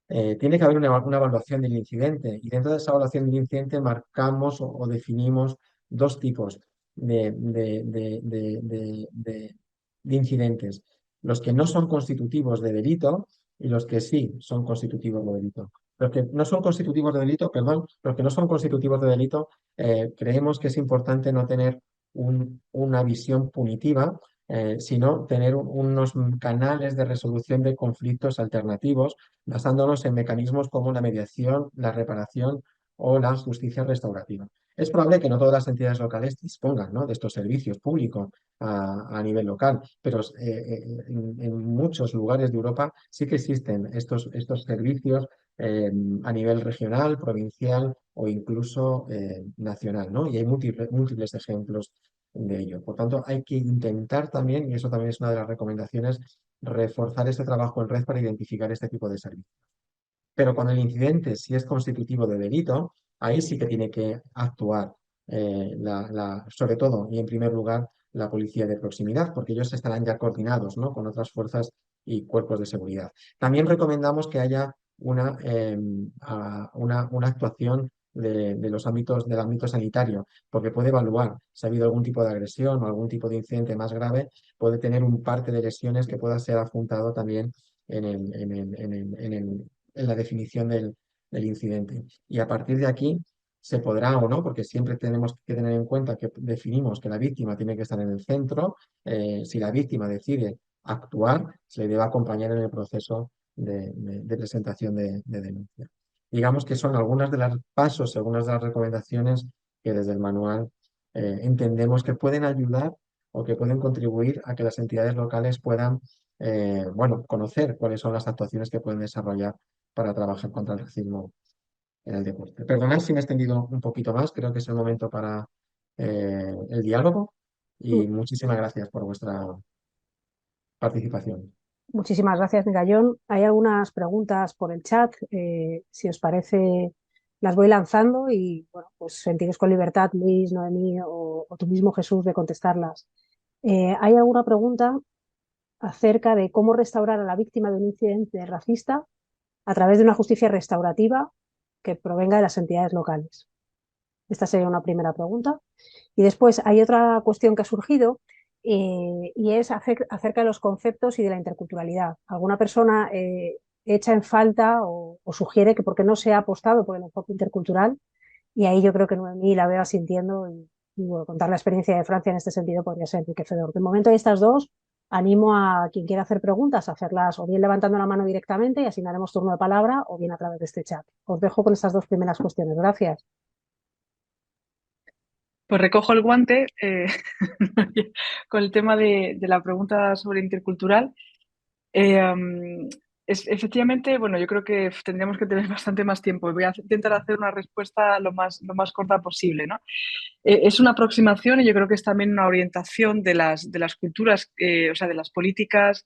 Tiene que haber una evaluación del incidente y dentro de esa evaluación del incidente marcamos o definimos dos tipos de incidentes. Los que no son constitutivos de delito y los que sí son constitutivos de delito. Los que no son constitutivos de delito, perdón, los que no son constitutivos de delito, creemos que es importante no tener una visión punitiva, sino tener unos canales de resolución de conflictos alternativos basándonos en mecanismos como la mediación, la reparación o la justicia restaurativa. Es probable que no todas las entidades locales dispongan, ¿no?, de estos servicios públicos a nivel local, pero en muchos lugares de Europa sí que existen estos servicios a nivel regional, provincial o incluso nacional, ¿no? Y hay múltiples ejemplos de ello. Por tanto, hay que intentar también, y eso también es una de las recomendaciones, reforzar este trabajo en red para identificar este tipo de servicios. Pero cuando el incidente sí es constitutivo de delito, ahí sí que tiene que actuar, sobre todo y en primer lugar, la policía de proximidad, porque ellos estarán ya coordinados, ¿no?, con otras fuerzas y cuerpos de seguridad. También recomendamos que haya una actuación del ámbito sanitario, porque puede evaluar si ha habido algún tipo de agresión o algún tipo de incidente más grave, puede tener un parte de lesiones que pueda ser adjuntado también en la definición del incidente. Y a partir de aquí se podrá o no, porque siempre tenemos que tener en cuenta que definimos que la víctima tiene que estar en el centro. Si la víctima decide actuar, se le debe acompañar en el proceso de presentación de denuncia. Digamos que son algunos de los pasos, algunas de las recomendaciones que desde el manual entendemos que pueden ayudar o que pueden contribuir a que las entidades locales puedan conocer cuáles son las actuaciones que pueden desarrollar para trabajar contra el racismo en el deporte. Perdonad si me he extendido un poquito más, creo que es el momento para el diálogo y muchísimas gracias por vuestra participación. Muchísimas gracias, Migallón. Hay algunas preguntas por el chat. Si os parece, las voy lanzando y bueno, pues sentiros con libertad, Luis, Noemí o tú mismo, Jesús, de contestarlas. ¿Hay alguna pregunta acerca de cómo restaurar a la víctima de un incidente racista a través de una justicia restaurativa que provenga de las entidades locales? Esta sería una primera pregunta. Y después hay otra cuestión que ha surgido y es acerca de los conceptos y de la interculturalidad. Alguna persona echa en falta o sugiere que por qué no se ha apostado por el enfoque intercultural, y ahí yo creo que Noemí la veo asintiendo y bueno, contar la experiencia de Francia en este sentido podría ser enriquecedor. De momento hay estas dos. Animo a quien quiera hacer preguntas a hacerlas o bien levantando la mano directamente y asignaremos turno de palabra o bien a través de este chat. Os dejo con estas dos primeras cuestiones. Gracias. Pues recojo el guante con el tema de la pregunta sobre intercultural. Efectivamente, bueno, yo creo que tendríamos que tener bastante más tiempo. Voy a intentar hacer una respuesta lo más corta posible, ¿no? Es una aproximación y yo creo que es también una orientación de las culturas, o sea, de las políticas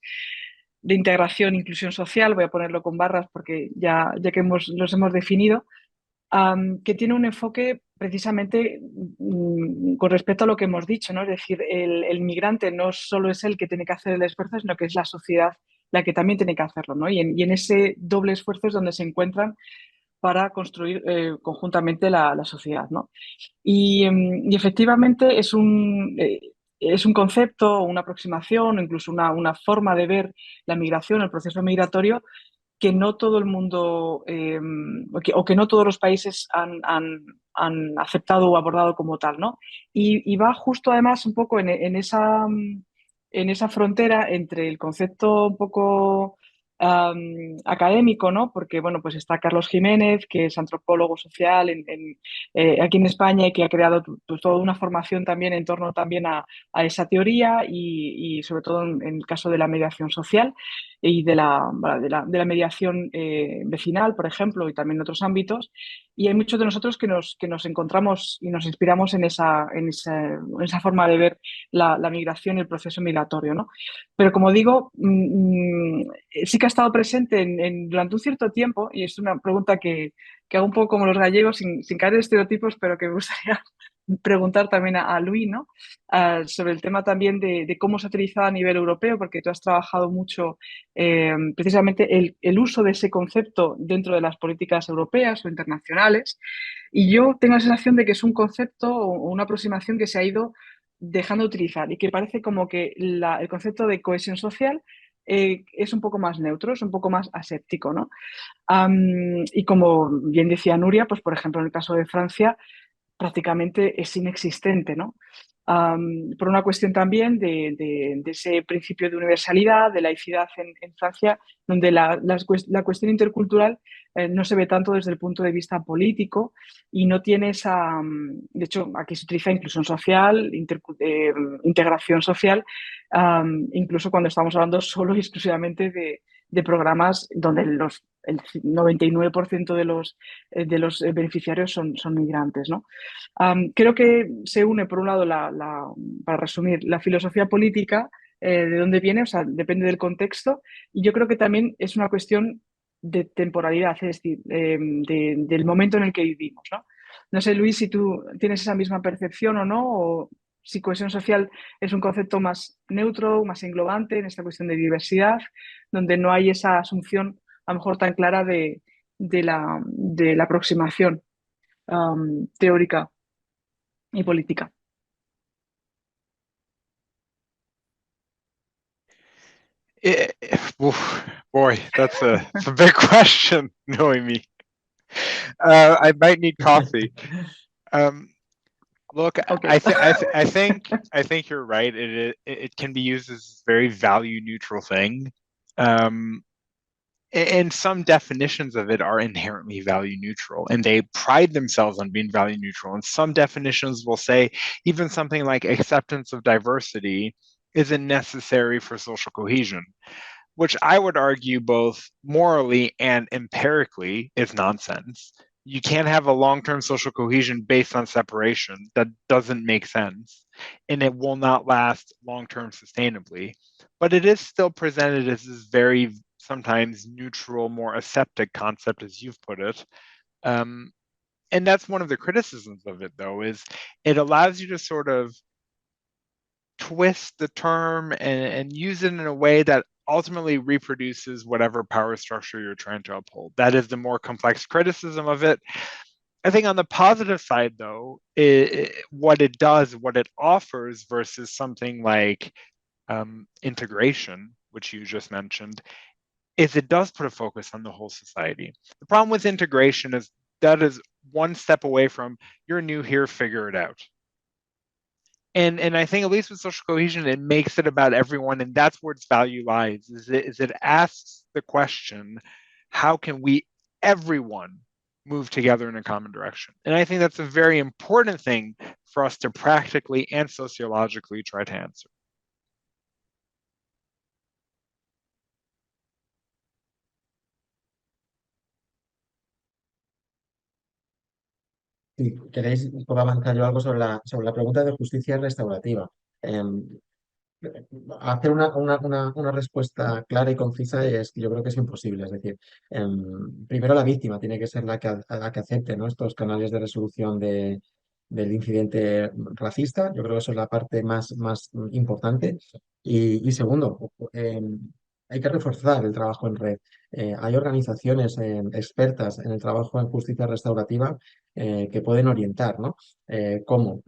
de integración e inclusión social, voy a ponerlo con barras porque ya que los hemos definido, que tiene un enfoque precisamente con respecto a lo que hemos dicho, ¿no? Es decir, el migrante no solo es el que tiene que hacer el esfuerzo, sino que es la sociedad la que también tiene que hacerlo, ¿no? Y en ese doble esfuerzo es donde se encuentran para construir conjuntamente la sociedad, ¿no? Y efectivamente es un concepto, una aproximación, o incluso una forma de ver la migración, el proceso migratorio, que no todo el mundo o que no todos los países han aceptado o abordado como tal, ¿no? Y va justo además un poco en esa frontera entre el concepto un poco académico, ¿no? Porque, bueno, pues está Carlos Jiménez, que es antropólogo social aquí en España y que ha creado pues, toda una formación también en torno también a esa teoría y sobre todo en el caso de la mediación social y de la mediación vecinal, por ejemplo, y también en otros ámbitos. Y hay muchos de nosotros que nos encontramos y nos inspiramos en esa forma de ver la migración y el proceso migratorio, ¿no? Pero como digo, sí que ha estado presente durante un cierto tiempo, y es una pregunta que hago un poco como los gallegos, sin caer en estereotipos, pero que me gustaría preguntar también a Luis, ¿no? Sobre el tema también de cómo se ha utilizado a nivel europeo, porque tú has trabajado mucho precisamente el uso de ese concepto dentro de las políticas europeas o internacionales. Y yo tengo la sensación de que es un concepto o una aproximación que se ha ido dejando de utilizar y que parece como que el concepto de cohesión social es un poco más neutro, es un poco más aséptico, ¿no? Y como bien decía Nuria, pues por ejemplo en el caso de Francia, prácticamente es inexistente, ¿no? Por una cuestión también de ese principio de universalidad, de laicidad en Francia, donde la cuestión intercultural no se ve tanto desde el punto de vista político y no tiene esa, de hecho, aquí se utiliza inclusión social, integración social, incluso cuando estamos hablando solo y exclusivamente de programas donde el 99% de los beneficiarios son migrantes, ¿no? Creo que se une, por un lado, para resumir, la filosofía política, de dónde viene, o sea, depende del contexto, y yo creo que también es una cuestión de temporalidad, es decir, del momento en el que vivimos, ¿no? No sé, Luis, si tú tienes esa misma percepción o no, o si cohesión social es un concepto más neutro, más englobante en esta cuestión de diversidad, donde no hay esa asunción, a lo mejor tan clara de la aproximación teórica y política. Boy, that's a big question, knowing me. I might need coffee. Look, Okay. I think you're right. It can be used as a very value neutral thing. And some definitions of it are inherently value neutral, and they pride themselves on being value neutral. And some definitions will say even something like acceptance of diversity isn't necessary for social cohesion, which I would argue both morally and empirically is nonsense. You can't have a long-term social cohesion based on separation. That doesn't make sense, and it will not last long-term sustainably. But it is still presented as this very sometimes neutral, more aseptic concept, as you've put it. And that's one of the criticisms of it, though, is it allows you to sort of twist the term and use it in a way that ultimately reproduces whatever power structure you're trying to uphold. That is the more complex criticism of it. I think on the positive side, though, what it does, what it offers versus something like integration, which you just mentioned, is it does put a focus on the whole society. The problem with integration is that is one step away from you're new here, figure it out. And I think at least with social cohesion, it makes it about everyone, and that's where its value lies. Is it asks the question, how can we everyone move together in a common direction? And I think that's a very important thing for us to practically and sociologically try to answer. Si queréis, puedo avanzar yo algo sobre la pregunta de justicia restaurativa. Em, Hacer una respuesta clara y concisa yo creo que es imposible. Es decir, primero la víctima tiene que ser la que acepte, ¿no?, estos canales de resolución del incidente racista. Yo creo que eso es la parte más importante. Y segundo, hay que reforzar el trabajo en red. Hay organizaciones expertas en el trabajo en justicia restaurativa que pueden orientar, ¿no?, cómo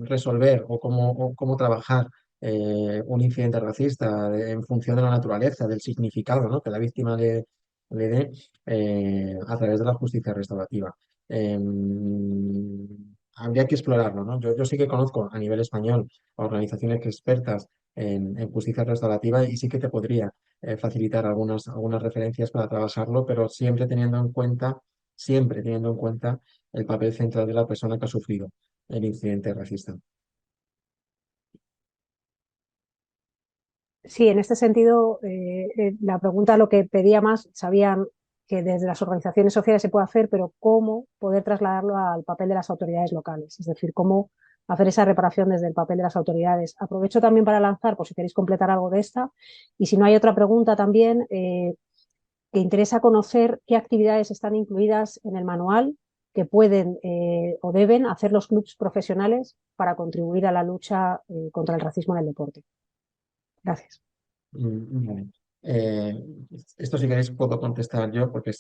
resolver o cómo trabajar un incidente racista en función de la naturaleza, del significado, ¿no?, que la víctima le dé a través de la justicia restaurativa. Eh, Habría que explorarlo, ¿no? Yo sí que conozco a nivel español a organizaciones expertas en justicia restaurativa y sí que te podría facilitar algunas referencias para trabajarlo, pero siempre teniendo en cuenta el papel central de la persona que ha sufrido el incidente racista. Sí, en este sentido, la pregunta lo que pedía más, sabían que desde las organizaciones sociales se puede hacer, pero cómo poder trasladarlo al papel de las autoridades locales, es decir, cómo hacer esa reparación desde el papel de las autoridades. Aprovecho también para lanzar, por si queréis completar algo de esta, y si no hay otra pregunta también, que interesa conocer qué actividades están incluidas en el manual que pueden o deben hacer los clubes profesionales para contribuir a la lucha contra el racismo en el deporte. Gracias. Vale. Eh, Esto si queréis puedo contestar yo, porque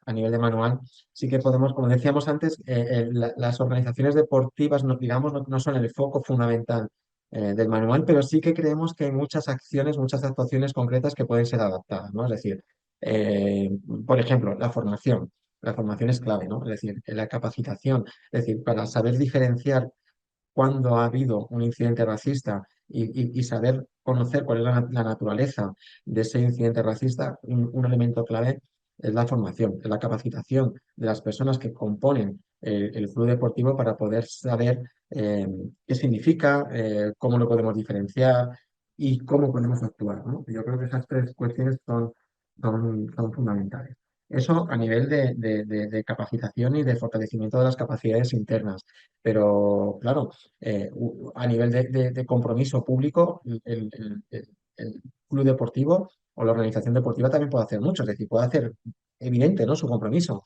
a nivel de manual sí que podemos, como decíamos antes, las organizaciones deportivas no, digamos, no son el foco fundamental del manual, pero sí que creemos que hay muchas acciones, muchas actuaciones concretas que pueden ser adaptadas, ¿no? Es decir, eh, por ejemplo, la formación. La formación es clave, ¿no? Es decir, la capacitación, es decir, para saber diferenciar cuando ha habido un incidente racista y saber conocer cuál es la naturaleza de ese incidente racista, un elemento clave es la formación, es la capacitación de las personas que componen el club deportivo para poder saber qué significa, cómo lo podemos diferenciar y cómo podemos actuar, ¿no? Yo creo que esas tres cuestiones son fundamentales. Eso a nivel de capacitación y de fortalecimiento de las capacidades internas. Pero, claro, a nivel de compromiso público, el club deportivo o la organización deportiva también puede hacer mucho, es decir, puede hacer evidente, ¿no?, su compromiso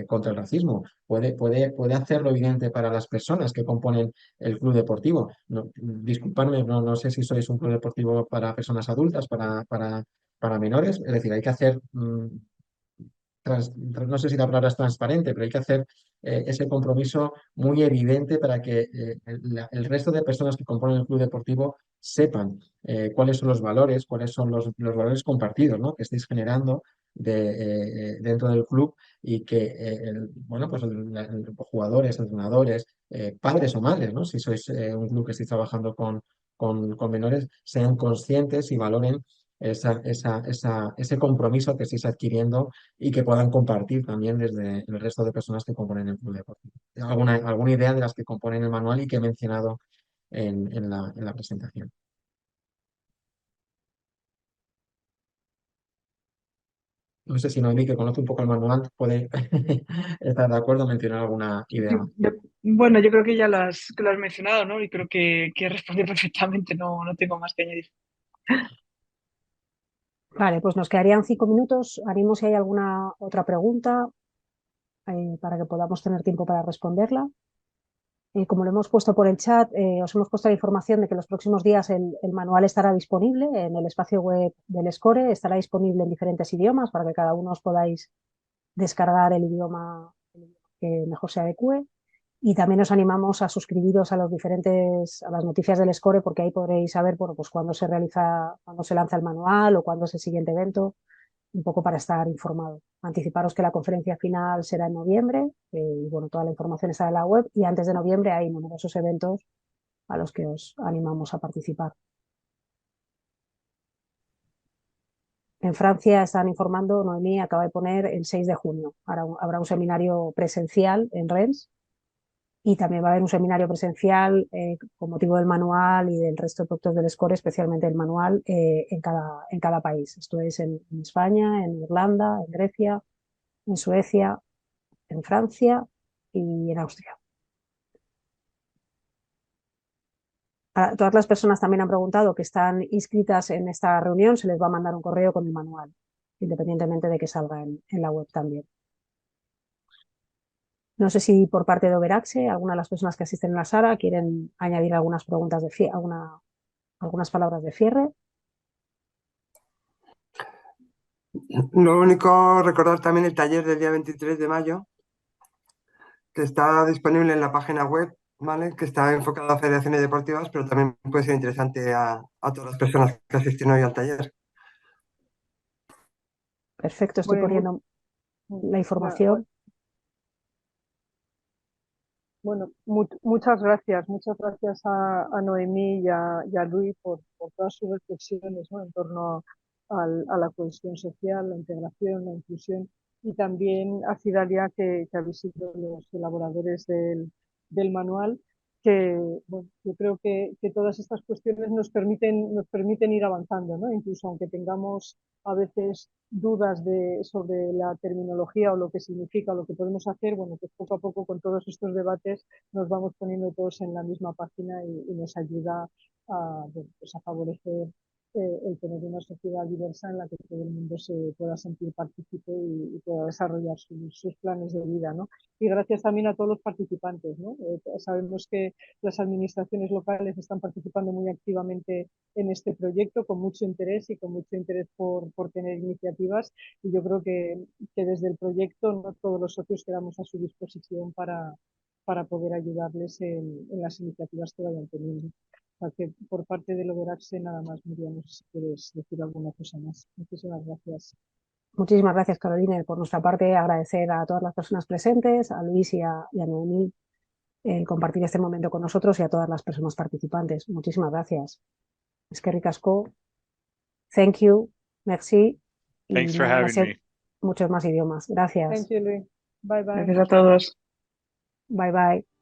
contra el racismo, puede hacerlo evidente para las personas que componen el club deportivo. No, disculpadme, no sé si sois un club deportivo para personas adultas, para menores, es decir, hay que hacer no sé si la palabra es transparente, pero hay que hacer ese compromiso muy evidente para que el resto de personas que componen el club deportivo sepan cuáles son los valores, cuáles son los valores compartidos, ¿no?, que estáis generando dentro del club y que, bueno, pues jugadores, entrenadores, padres o madres, ¿no?, si sois un club que estáis trabajando con menores, sean conscientes y valoren ese compromiso que estáis adquiriendo y que puedan compartir también desde el resto de personas que componen el club deportivo. ¿Alguna idea de las que componen el manual y que he mencionado en la presentación? No sé si Noemí, que conoce un poco el manual, puede estar de acuerdo en mencionar alguna idea más. Bueno, yo creo que ya que lo has mencionado, ¿no? Y creo que respondido perfectamente, no tengo más que añadir. Vale, pues nos quedarían 5 minutos. Animo si hay alguna otra pregunta para que podamos tener tiempo para responderla. Como lo hemos puesto por el chat, os hemos puesto la información de que los próximos días el manual estará disponible en el espacio web del SCORE, estará disponible en diferentes idiomas para que cada uno os podáis descargar el idioma que mejor se adecue. Y también os animamos a suscribiros a las noticias del SCORE, porque ahí podréis saber, bueno, pues cuándo se lanza el manual o cuándo es el siguiente evento, un poco para estar informado. Anticiparos que la conferencia final será en noviembre, y bueno, toda la información está en la web, y antes de noviembre hay numerosos eventos a los que os animamos a participar. En Francia están informando, Noemí acaba de poner el 6 de junio. Habrá un seminario presencial en Rennes y también va a haber un seminario presencial con motivo del manual y del resto de productos del SCORE, especialmente el manual, en cada país. Esto es en España, en Irlanda, en Grecia, en Suecia, en Francia y en Austria. A todas las personas también han preguntado que están inscritas en esta reunión, se les va a mandar un correo con el manual, independientemente de que salga en la web también. No sé si por parte de Overaxe, alguna de las personas que asisten en la sala quieren añadir algunas preguntas de algunas palabras de cierre. Lo único, recordar también el taller del día 23 de mayo, que está disponible en la página web, ¿vale? Que está enfocado a federaciones deportivas, pero también puede ser interesante a todas las personas que asisten hoy al taller. Perfecto, estoy poniendo la información. Bueno, muchas gracias a Noemí y a Luis por todas sus reflexiones, ¿no? En torno a la cohesión social, la integración, la inclusión, y también a Cidalia, que habéis sido los elaboradores del manual, que bueno, yo creo que todas estas cuestiones nos permiten ir avanzando, ¿no? Incluso aunque tengamos a veces dudas sobre la terminología o lo que significa o lo que podemos hacer, bueno, pues poco a poco con todos estos debates nos vamos poniendo todos en la misma página y nos ayuda bueno, pues a favorecer el tener una sociedad diversa en la que todo el mundo se pueda sentir partícipe y pueda desarrollar sus planes de vida, ¿no? Y gracias también a todos los participantes, ¿no? Sabemos que las administraciones locales están participando muy activamente en este proyecto con mucho interés y con mucho interés por tener iniciativas, y yo creo que desde el proyecto no todos los socios quedamos a su disposición para poder ayudarles en las iniciativas que vayan teniendo. O sea que por parte del Overaxe nada más, Miriam, no sé si quieres decir alguna cosa más. Muchísimas gracias. Muchísimas gracias, Carolina. Por nuestra parte, agradecer a todas las personas presentes, a Luis y a Noemí, el compartir este momento con nosotros y a todas las personas participantes. Muchísimas gracias. Es que ricasco. Thank you. Merci. Thanks Y for having me. muchos más idiomas. Gracias. Thank you, Luis. Bye, bye. Gracias a todos. Bye, bye.